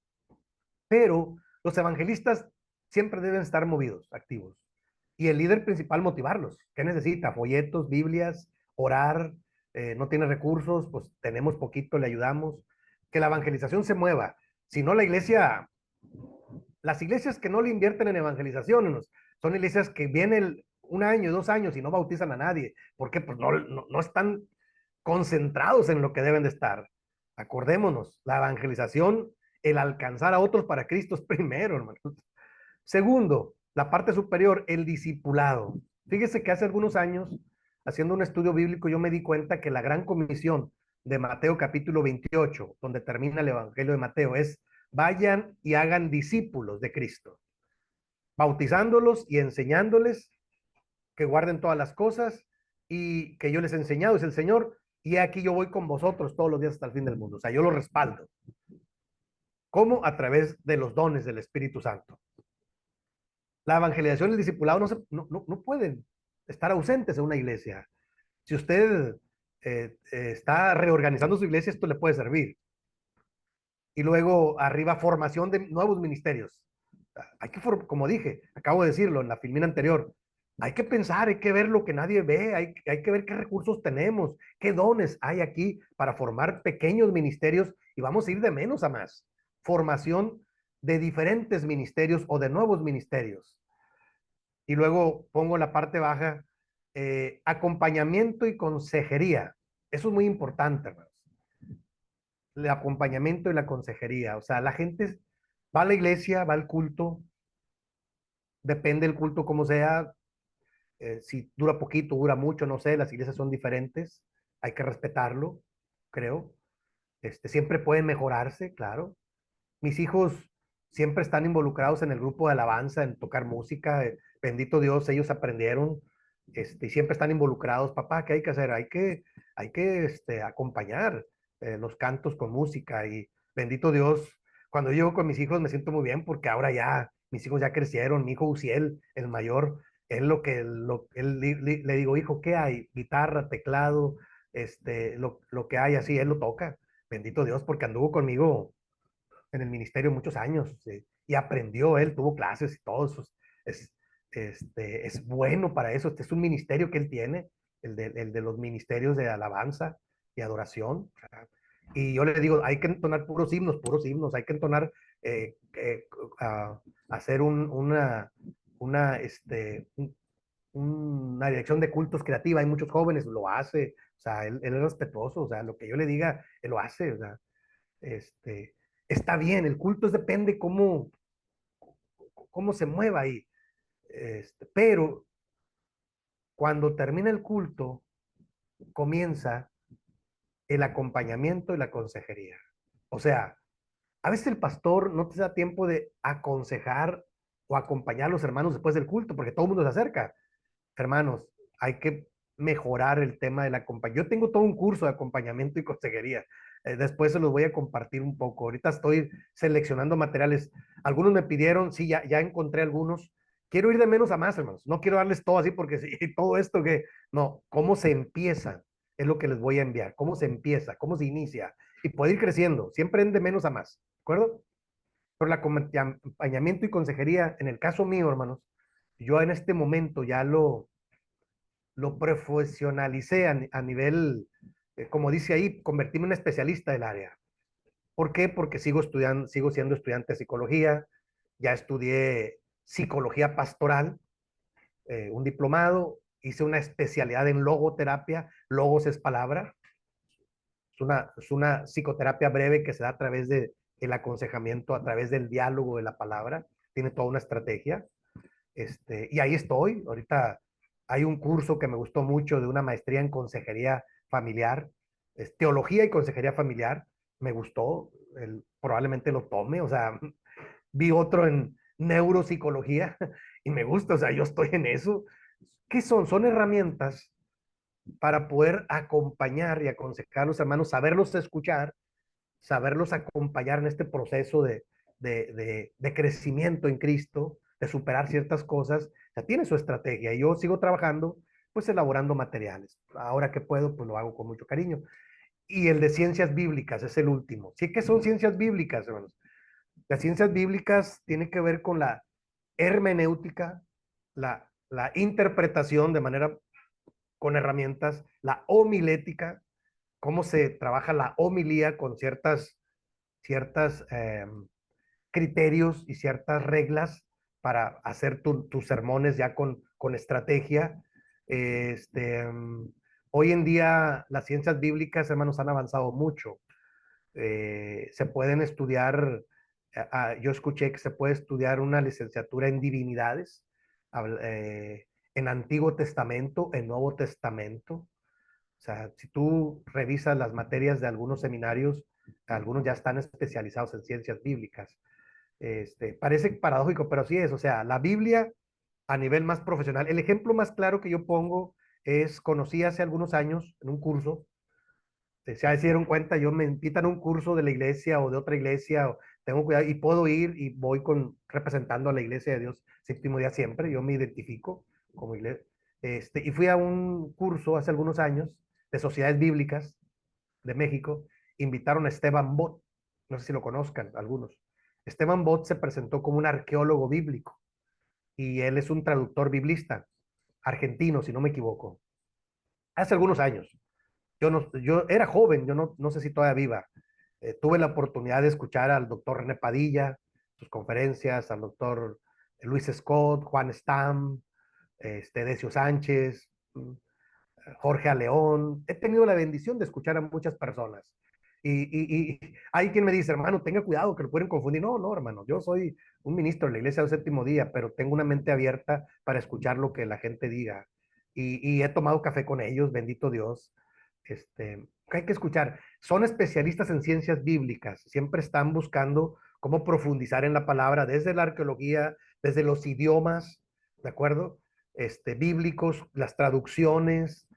Pero los evangelistas siempre deben estar movidos, activos. Y el líder principal motivarlos. ¿Qué necesita? Folletos, Biblias, orar, no tiene recursos, pues tenemos poquito, le ayudamos. Que la evangelización se mueva. Si no, la iglesia, las iglesias que no le invierten en evangelización, son iglesias que vienen un año, 2 años y no bautizan a nadie. ¿Por qué? Pues no están concentrados en lo que deben de estar. Acordémonos, la evangelización, el alcanzar a otros para Cristo es primero, hermanos. Segundo, la parte superior, el discipulado. Fíjese que hace algunos años, haciendo un estudio bíblico, yo me di cuenta que la gran comisión de Mateo capítulo 28, donde termina el Evangelio de Mateo, es vayan y hagan discípulos de Cristo, bautizándolos y enseñándoles que guarden todas las cosas y que yo les he enseñado, es el Señor, y aquí yo voy con vosotros todos los días hasta el fin del mundo. O sea, yo lo respaldo. ¿Cómo? A través de los dones del Espíritu Santo. La evangelización y el discipulado no pueden estar ausentes en una iglesia. Si usted está reorganizando su iglesia, esto le puede servir. Y luego arriba, formación de nuevos ministerios. Hay que, como dije, acabo de decirlo en la filmina anterior, hay que pensar, hay que ver lo que nadie ve, hay que ver qué recursos tenemos, qué dones hay aquí para formar pequeños ministerios y vamos a ir de menos a más. Formación de diferentes ministerios o de nuevos ministerios. Y luego pongo la parte baja, acompañamiento y consejería. Eso es muy importante, hermanos. El acompañamiento y la consejería. O sea, la gente va a la iglesia, va al culto, depende del culto como sea, si dura poquito, dura mucho, no sé, las iglesias son diferentes, hay que respetarlo, creo. Siempre pueden mejorarse, claro. Mis hijos siempre están involucrados en el grupo de alabanza, en tocar música, bendito Dios, ellos aprendieron, y siempre están involucrados. Papá, ¿qué hay que hacer? Hay que acompañar los cantos con música y bendito Dios, cuando yo llego con mis hijos me siento muy bien porque ahora ya, mis hijos ya crecieron, mi hijo Uciel, el mayor, él le digo, hijo, ¿qué hay? Guitarra, teclado, lo que hay así, él lo toca, bendito Dios, porque anduvo conmigo en el ministerio muchos años, ¿sí? Y aprendió, él tuvo clases y todo eso. Es, es bueno para eso. Este es un ministerio que él tiene, el de los ministerios de alabanza y adoración. Y yo le digo, hay que entonar puros himnos, hay que entonar, hacer una dirección de cultos creativa. Hay muchos jóvenes, lo hace, o sea, él es respetuoso, o sea, lo que yo le diga, él lo hace, o sea, este, está bien, el culto depende cómo se mueva ahí. Pero cuando termina el culto, comienza el acompañamiento y la consejería. O sea, a veces el pastor no te da tiempo de aconsejar o acompañar a los hermanos después del culto, porque todo el mundo se acerca. Hermanos, hay que mejorar el tema del acompañamiento. Yo tengo todo un curso de acompañamiento y consejería. Después se los voy a compartir un poco. Ahorita estoy seleccionando materiales. Algunos me pidieron, sí, ya encontré algunos. Quiero ir de menos a más, hermanos. No quiero darles todo así porque sí, todo esto que, no, cómo se empieza es lo que les voy a enviar. Cómo se empieza, cómo se inicia. Y puede ir creciendo, siempre en de menos a más. ¿De acuerdo? Pero el acompañamiento y consejería, en el caso mío, hermanos, yo en este momento ya lo profesionalicé a nivel, como dice ahí, convertirme en especialista del área. ¿Por qué? Porque sigo estudiando, sigo siendo estudiante de psicología, ya estudié psicología pastoral, un diplomado, hice una especialidad en logoterapia, logos es palabra, es una psicoterapia breve que se da a través del aconsejamiento, a través del diálogo de la palabra, tiene toda una estrategia. Y ahí estoy. Ahorita hay un curso que me gustó mucho de una maestría en consejería familiar, es teología y consejería familiar. Me gustó, probablemente lo tome. O sea, vi otro en neuropsicología y me gusta. O sea, yo estoy en eso. ¿Qué son? Son herramientas para poder acompañar y aconsejar a los hermanos, saberlos escuchar, saberlos acompañar en este proceso de crecimiento en Cristo, de superar ciertas cosas. O sea, tiene su estrategia y yo sigo trabajando, pues elaborando materiales. Ahora que puedo, pues lo hago con mucho cariño. Y el de ciencias bíblicas es el último. Sí, que son ciencias bíblicas, hermanos. Las ciencias bíblicas tienen que ver con la hermenéutica, la interpretación de manera con herramientas, la homilética, cómo se trabaja la homilía con ciertas criterios y ciertas reglas para hacer tus sermones ya con estrategia. Este, hoy en día las ciencias bíblicas, hermanos, han avanzado mucho. Se pueden estudiar, yo escuché que se puede estudiar una licenciatura en divinidades, en Antiguo Testamento, en Nuevo Testamento. O sea, si tú revisas las materias de algunos seminarios, algunos ya están especializados en ciencias bíblicas. Parece paradójico, pero sí es. O sea, la Biblia a nivel más profesional. El ejemplo más claro que yo pongo es, conocí hace algunos años en un curso, se dieron cuenta, yo me invitan a un curso de la iglesia o de otra iglesia, o tengo cuidado y puedo ir y voy representando a la iglesia de Dios séptimo día siempre, yo me identifico como iglesia. Y fui a un curso hace algunos años de sociedades bíblicas de México, invitaron a Esteban Bot, no sé si lo conozcan algunos. Esteban Bot se presentó como un arqueólogo bíblico y él es un traductor biblista argentino, si no me equivoco. Hace algunos años. Yo era joven, yo no sé si todavía viva. Tuve la oportunidad de escuchar al doctor René Padilla, sus conferencias, al doctor Luis Scott, Juan Stam, Decio Sánchez, Jorge Aleón. He tenido la bendición de escuchar a muchas personas. Y hay quien me dice, hermano, tenga cuidado que lo pueden confundir. No, no, hermano, yo soy un ministro de la Iglesia del Séptimo Día, pero tengo una mente abierta para escuchar lo que la gente diga. Y he tomado café con ellos, bendito Dios. Hay que escuchar. Son especialistas en ciencias bíblicas, siempre están buscando cómo profundizar en la palabra, desde la arqueología, desde los idiomas, ¿de acuerdo? Bíblicos, las traducciones,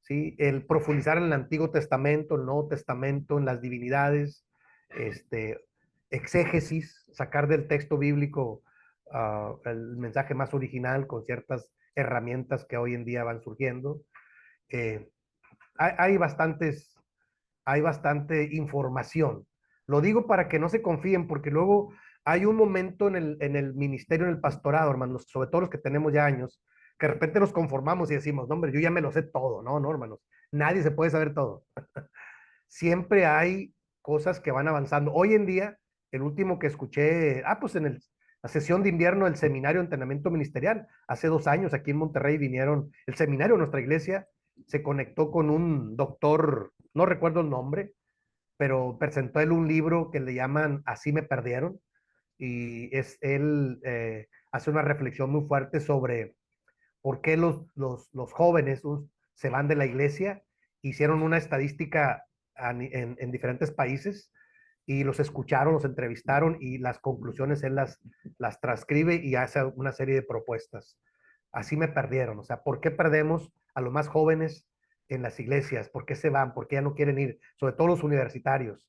¿sí? El profundizar en el Antiguo Testamento, el Nuevo Testamento, en las divinidades, este, exégesis, sacar del texto bíblico el mensaje más original con ciertas herramientas que hoy en día van surgiendo. Eh, hay hay bastante información. Lo digo para que no se confíen, porque luego hay un momento en el ministerio, en el pastorado, hermanos, sobre todo los que tenemos ya años, que de repente nos conformamos y decimos, no, hombre, yo ya me lo sé todo. No, no, hermanos, nadie se puede saber todo. Siempre hay cosas que van avanzando. Hoy en día, el último que escuché, pues en la sesión de invierno del seminario de entrenamiento ministerial, hace 2 años aquí en Monterrey vinieron, el seminario de nuestra iglesia se conectó con un doctor, no recuerdo el nombre, pero presentó él un libro que le llaman Así me perdieron, y él hace una reflexión muy fuerte sobre por qué los jóvenes se van de la iglesia. Hicieron una estadística en diferentes países y los escucharon, los entrevistaron y las conclusiones él las transcribe y hace una serie de propuestas. Así me perdieron, o sea, ¿por qué perdemos a los más jóvenes en las iglesias? ¿Por qué se van? ¿Por qué ya no quieren ir? Sobre todo los universitarios.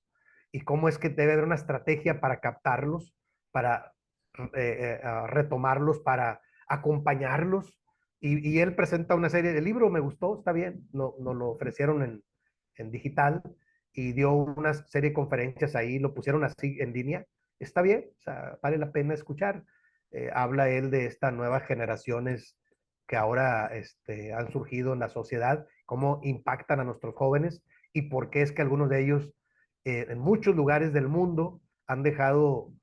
¿Y cómo es que debe haber una estrategia para captarlos, para retomarlos, para acompañarlos? Y él presenta una serie de libros, me gustó, está bien, nos lo ofrecieron en digital y dio una serie de conferencias ahí, lo pusieron así en línea, está bien, o sea, vale la pena escuchar. Habla él de estas nuevas generaciones que ahora han surgido en la sociedad, cómo impactan a nuestros jóvenes y por qué es que algunos de ellos en muchos lugares del mundo han dejado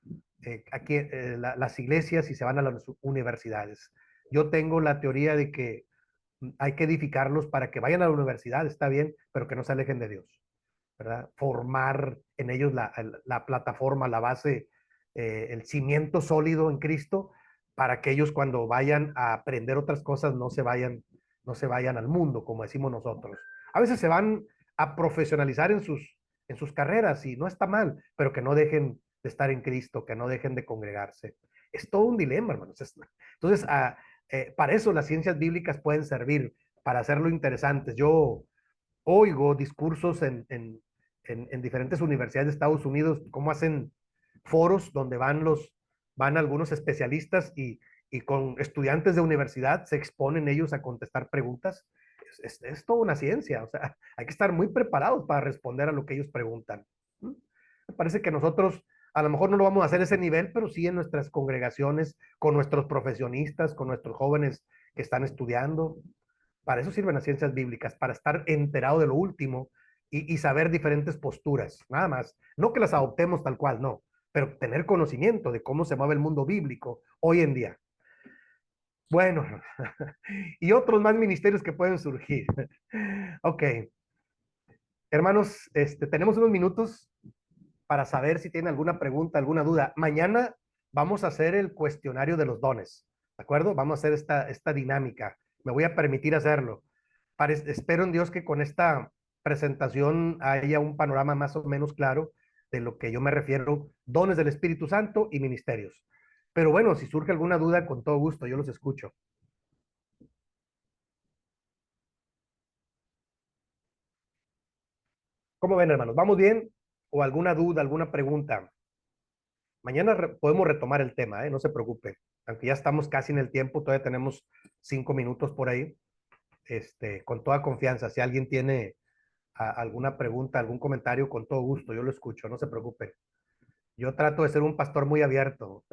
aquí las iglesias y se van a las universidades. Yo tengo la teoría de que hay que edificarlos para que vayan a la universidad, está bien, pero que no se alejen de Dios, ¿verdad? Formar en ellos la plataforma, la base, el cimiento sólido en Cristo, para que ellos cuando vayan a aprender otras cosas no se vayan al mundo, como decimos nosotros. A veces se van a profesionalizar en sus carreras y no está mal, pero que no dejen de estar en Cristo, que no dejen de congregarse. Es todo un dilema, hermanos. Entonces, para eso las ciencias bíblicas pueden servir, para hacerlo interesantes. Yo oigo discursos en diferentes universidades de Estados Unidos, cómo hacen foros donde van algunos especialistas y con estudiantes de universidad se exponen ellos a contestar preguntas. Es toda una ciencia, o sea, hay que estar muy preparados para responder a lo que ellos preguntan. ¿Mm? Me parece que nosotros a lo mejor no lo vamos a hacer a ese nivel, pero sí en nuestras congregaciones, con nuestros profesionistas, con nuestros jóvenes que están estudiando. Para eso sirven las ciencias bíblicas, para estar enterado de lo último y saber diferentes posturas, nada más. No que las adoptemos tal cual, no, pero tener conocimiento de cómo se mueve el mundo bíblico hoy en día. Bueno, y otros más ministerios que pueden surgir. Ok, hermanos, tenemos unos minutos para saber si tienen alguna pregunta, alguna duda. Mañana vamos a hacer el cuestionario de los dones, ¿de acuerdo? Vamos a hacer esta dinámica. Me voy a permitir hacerlo. Espero en Dios que con esta presentación haya un panorama más o menos claro de lo que yo me refiero, dones del Espíritu Santo y ministerios. Pero bueno, si surge alguna duda, con todo gusto, yo los escucho. ¿Cómo ven, hermanos? ¿Vamos bien? ¿O alguna duda, alguna pregunta? Mañana podemos retomar el tema, ¿eh? No se preocupe. Aunque ya estamos casi en el tiempo, todavía tenemos 5 minutos por ahí. Con toda confianza, si alguien tiene alguna pregunta, algún comentario, con todo gusto, yo lo escucho, no se preocupen. Yo trato de ser un pastor muy abierto.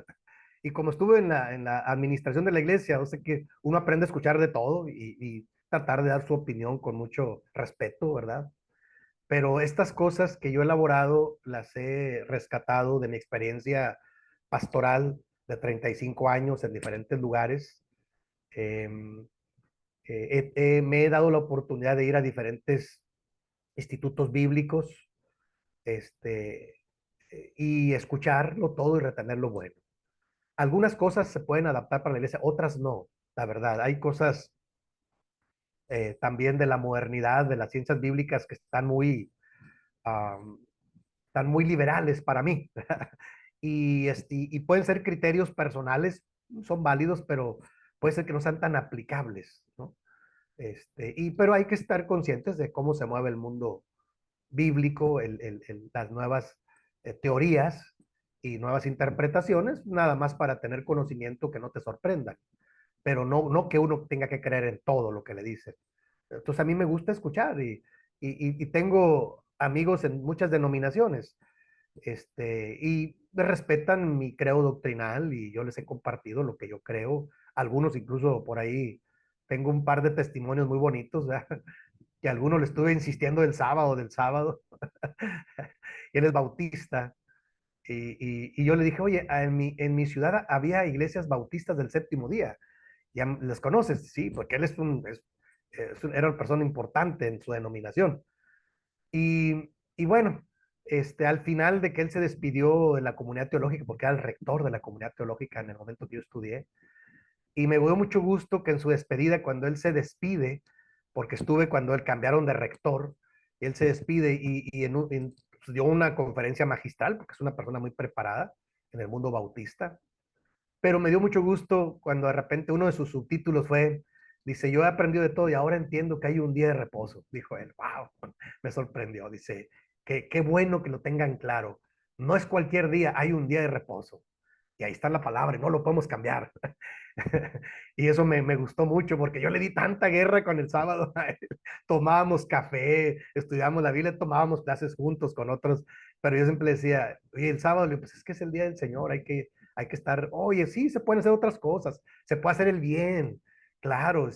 Y como estuve en la administración de la iglesia, yo sé que uno aprende a escuchar de todo y tratar de dar su opinión con mucho respeto, ¿verdad? Pero estas cosas que yo he elaborado las he rescatado de mi experiencia pastoral de 35 años en diferentes lugares. Em, Me he dado la oportunidad de ir a diferentes institutos bíblicos, este, y escucharlo todo y retener lo bueno. Algunas cosas se pueden adaptar para la iglesia, otras no, la verdad. Hay cosas también de la modernidad, de las ciencias bíblicas que um, están muy liberales para mí. Y pueden ser criterios personales, son válidos, pero puede ser que no sean tan aplicables, ¿no? Pero hay que estar conscientes de cómo se mueve el mundo bíblico, las nuevas teorías y nuevas interpretaciones, nada más para tener conocimiento que no te sorprendan, pero no que uno tenga que creer en todo lo que le dicen. Entonces a mí me gusta escuchar y tengo amigos en muchas denominaciones, y respetan mi creo doctrinal y yo les he compartido lo que yo creo. Algunos incluso por ahí tengo un par de testimonios muy bonitos, ¿verdad? Que a algunos le estuve insistiendo del sábado, y él es bautista. Y yo le dije, oye, en mi ciudad había iglesias bautistas del séptimo día. ¿Ya les conoces? Sí, porque él era una persona importante en su denominación. Y bueno, al final de que él se despidió de la comunidad teológica, porque era el rector de la comunidad teológica en el momento que yo estudié, y me dio mucho gusto que en su despedida, cuando él se despide, porque estuve cuando él cambiaron de rector, él se despide pues, dio una conferencia magistral, porque es una persona muy preparada en el mundo bautista, pero me dio mucho gusto cuando de repente uno de sus subtítulos fue, dice, yo he aprendido de todo y ahora entiendo que hay un día de reposo, dijo él. Wow, me sorprendió, dice, qué bueno que lo tengan claro, no es cualquier día, hay un día de reposo. Y ahí está la palabra, y no lo podemos cambiar. Y eso me gustó mucho porque yo le di tanta guerra con el sábado. Tomábamos café, estudiábamos la Biblia, tomábamos clases juntos con otros, pero yo siempre le decía, oye, el sábado, pues es que es el día del Señor, hay que estar, oye, sí, se pueden hacer otras cosas, se puede hacer el bien, claro,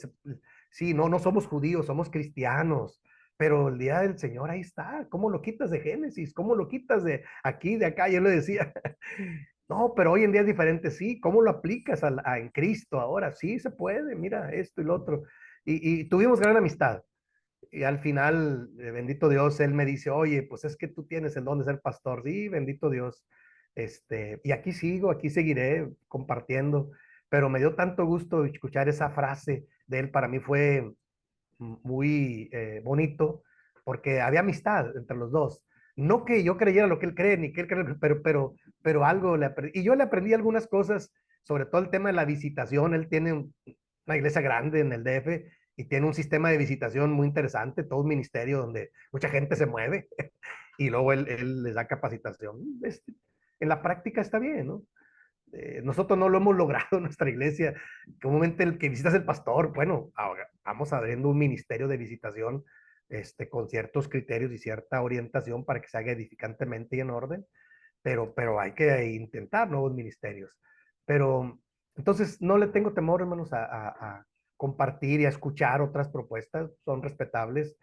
sí, no somos judíos, somos cristianos, pero el día del Señor ahí está, ¿cómo lo quitas de Génesis? ¿Cómo lo quitas de aquí, de acá? Yo le decía, no, pero hoy en día es diferente, sí. ¿Cómo lo aplicas en Cristo ahora? Sí, se puede, mira, esto y lo otro. Y tuvimos gran amistad. Y al final, bendito Dios, él me dice, oye, pues es que tú tienes el don de ser pastor. Sí, bendito Dios. Y aquí sigo, aquí seguiré compartiendo. Pero me dio tanto gusto escuchar esa frase de él. Para mí fue muy bonito, porque había amistad entre los dos. No que yo creyera lo que él cree, ni que él cree, pero algo le aprendí. Y yo le aprendí algunas cosas, sobre todo el tema de la visitación. Él tiene una iglesia grande en el DF y tiene un sistema de visitación muy interesante, todo un ministerio donde mucha gente se mueve y luego él les da capacitación. En la práctica está bien, ¿no? Nosotros no lo hemos logrado en nuestra iglesia. Comúnmente el que visita es el pastor. Bueno, ahora vamos abriendo un ministerio de visitación, con ciertos criterios y cierta orientación para que se haga edificantemente y en orden, pero hay que intentar nuevos ministerios. Pero entonces no le tengo temor, hermanos, a compartir y a escuchar otras propuestas, son respetables.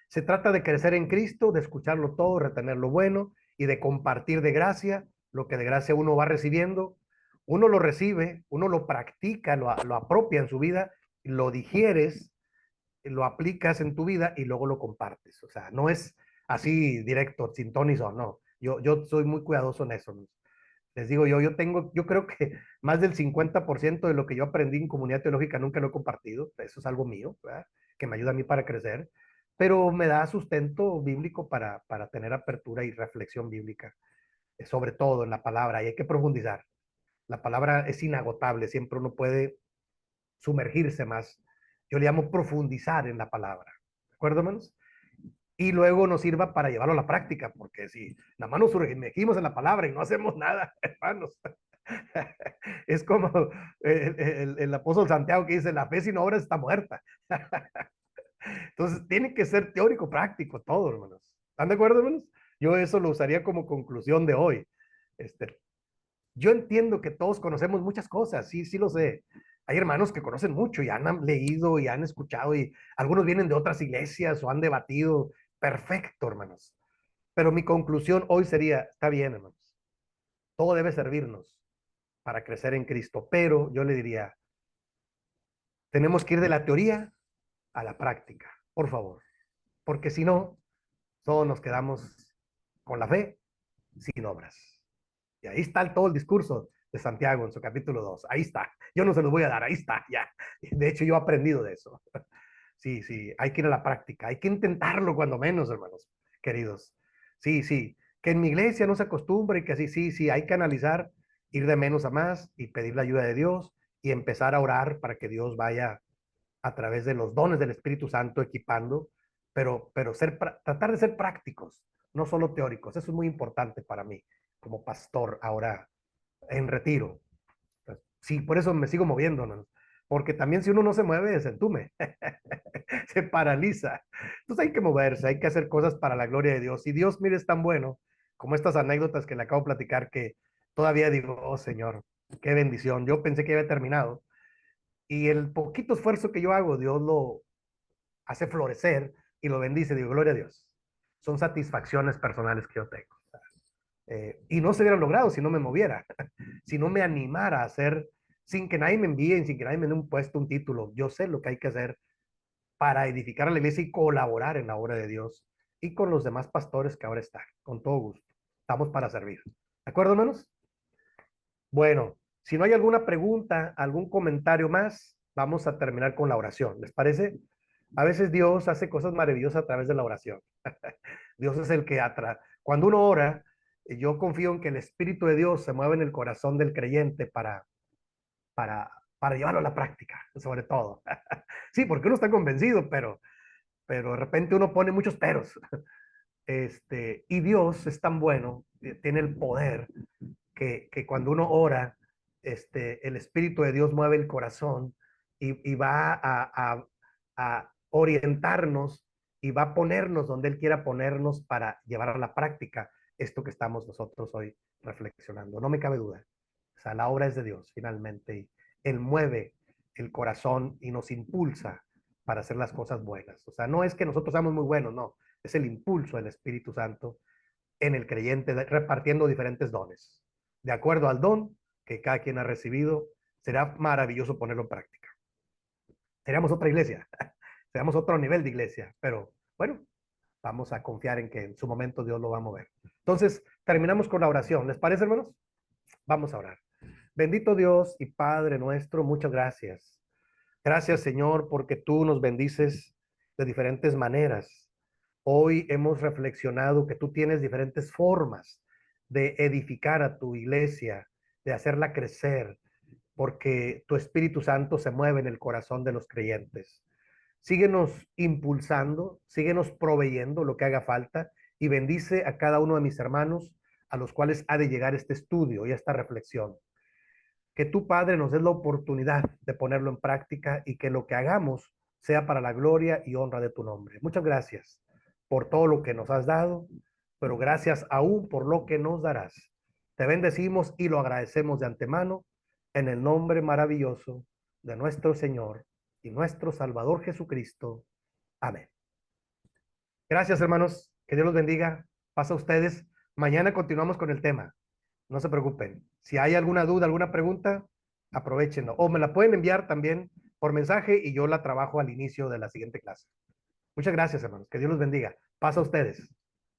Se trata de crecer en Cristo, de escucharlo todo, retener lo bueno y de compartir de gracia lo que de gracia uno va recibiendo. Uno lo recibe, uno lo practica, lo apropia en su vida, lo digieres, lo aplicas en tu vida y luego lo compartes. O sea, no es así directo, sin ton ni son, no. Yo soy muy cuidadoso en eso. Les digo, yo creo que más del 50% de lo que yo aprendí en comunidad teológica nunca lo he compartido. Eso es algo mío, ¿verdad? Que me ayuda a mí para crecer, pero me da sustento bíblico para tener apertura y reflexión bíblica, sobre todo en la palabra, y hay que profundizar. La palabra es inagotable, siempre uno puede sumergirse más. Yo le llamo profundizar en la palabra. ¿De acuerdo, hermanos? Y luego nos sirva para llevarlo a la práctica, porque si nada más nos sumergimos en la palabra y no hacemos nada, hermanos, es como el apóstol Santiago que dice, la fe sin obras está muerta. Entonces, tiene que ser teórico, práctico, todo, hermanos. ¿Están de acuerdo, hermanos? Yo eso lo usaría como conclusión de hoy. Este, yo entiendo que todos conocemos muchas cosas, sí, sí lo sé. Hay hermanos que conocen mucho y han leído y han escuchado y algunos vienen de otras iglesias o han debatido. Perfecto, hermanos. Pero mi conclusión hoy sería, está bien, hermanos, todo debe servirnos para crecer en Cristo, pero yo le diría, tenemos que ir de la teoría a la práctica, por favor, porque si no, todos nos quedamos con la fe sin obras. Y ahí está todo el discurso de Santiago en su capítulo 2. Ahí está. Yo no se los voy a dar. Ahí está, ya. De hecho, yo he aprendido de eso. Sí, sí, hay que ir a la práctica. Hay que intentarlo cuando menos, hermanos, queridos. Sí, sí. Que en mi iglesia no se acostumbre y que así, sí, sí, hay que analizar, ir de menos a más y pedir la ayuda de Dios y empezar a orar para que Dios vaya a través de los dones del Espíritu Santo equipando, pero tratar de ser prácticos, no solo teóricos. Eso es muy importante para mí como pastor ahora en retiro. Sí, por eso me sigo moviendo, ¿no? Porque también si uno no se mueve, se entume, se paraliza. Entonces hay que moverse, hay que hacer cosas para la gloria de Dios. Y Dios, mire, es tan bueno, como estas anécdotas que le acabo de platicar, que todavía digo, oh Señor, qué bendición. Yo pensé que había terminado. Y el poquito esfuerzo que yo hago, Dios lo hace florecer y lo bendice. Digo, gloria a Dios. Son satisfacciones personales que yo tengo. Y no se hubiera logrado si no me moviera, si no me animara a hacer, sin que nadie me envíe, sin que nadie me dé un puesto, un título. Yo sé lo que hay que hacer para edificar a la iglesia y colaborar en la obra de Dios y con los demás pastores que ahora están, con todo gusto. Estamos para servir. ¿De acuerdo, hermanos? Bueno, si no hay alguna pregunta, algún comentario más, vamos a terminar con la oración. ¿Les parece? A veces Dios hace cosas maravillosas a través de la oración. Dios es el que cuando uno ora, yo confío en que el Espíritu de Dios se mueve en el corazón del creyente para llevarlo a la práctica, sobre todo. Sí, porque uno está convencido, pero de repente uno pone muchos peros. Y Dios es tan bueno, tiene el poder que cuando uno ora, el Espíritu de Dios mueve el corazón y va a orientarnos y va a ponernos donde Él quiera ponernos para llevar a la práctica esto que estamos nosotros hoy reflexionando. No me cabe duda. O sea, la obra es de Dios finalmente y Él mueve el corazón y nos impulsa para hacer las cosas buenas. O sea, no es que nosotros seamos muy buenos, no. Es el impulso del Espíritu Santo en el creyente repartiendo diferentes dones. De acuerdo al don que cada quien ha recibido, será maravilloso ponerlo en práctica. Seríamos otra iglesia, seríamos otro nivel de iglesia, pero bueno, vamos a confiar en que en su momento Dios lo va a mover. Entonces, terminamos con la oración. ¿Les parece, hermanos? Vamos a orar. Bendito Dios y Padre nuestro, muchas gracias. Gracias, Señor, porque tú nos bendices de diferentes maneras. Hoy hemos reflexionado que tú tienes diferentes formas de edificar a tu iglesia, de hacerla crecer, porque tu Espíritu Santo se mueve en el corazón de los creyentes. Síguenos impulsando, síguenos proveyendo lo que haga falta y bendice a cada uno de mis hermanos a los cuales ha de llegar este estudio y esta reflexión. Que tu Padre nos dé la oportunidad de ponerlo en práctica y que lo que hagamos sea para la gloria y honra de tu nombre. Muchas gracias por todo lo que nos has dado, pero gracias aún por lo que nos darás. Te bendecimos y lo agradecemos de antemano en el nombre maravilloso de nuestro Señor y nuestro Salvador Jesucristo. Amén. Gracias, hermanos. Que Dios los bendiga. Pasa a ustedes. Mañana continuamos con el tema. No se preocupen. Si hay alguna duda, alguna pregunta, aprovechenlo. O me la pueden enviar también por mensaje y yo la trabajo al inicio de la siguiente clase. Muchas gracias, hermanos. Que Dios los bendiga. Pasa a ustedes.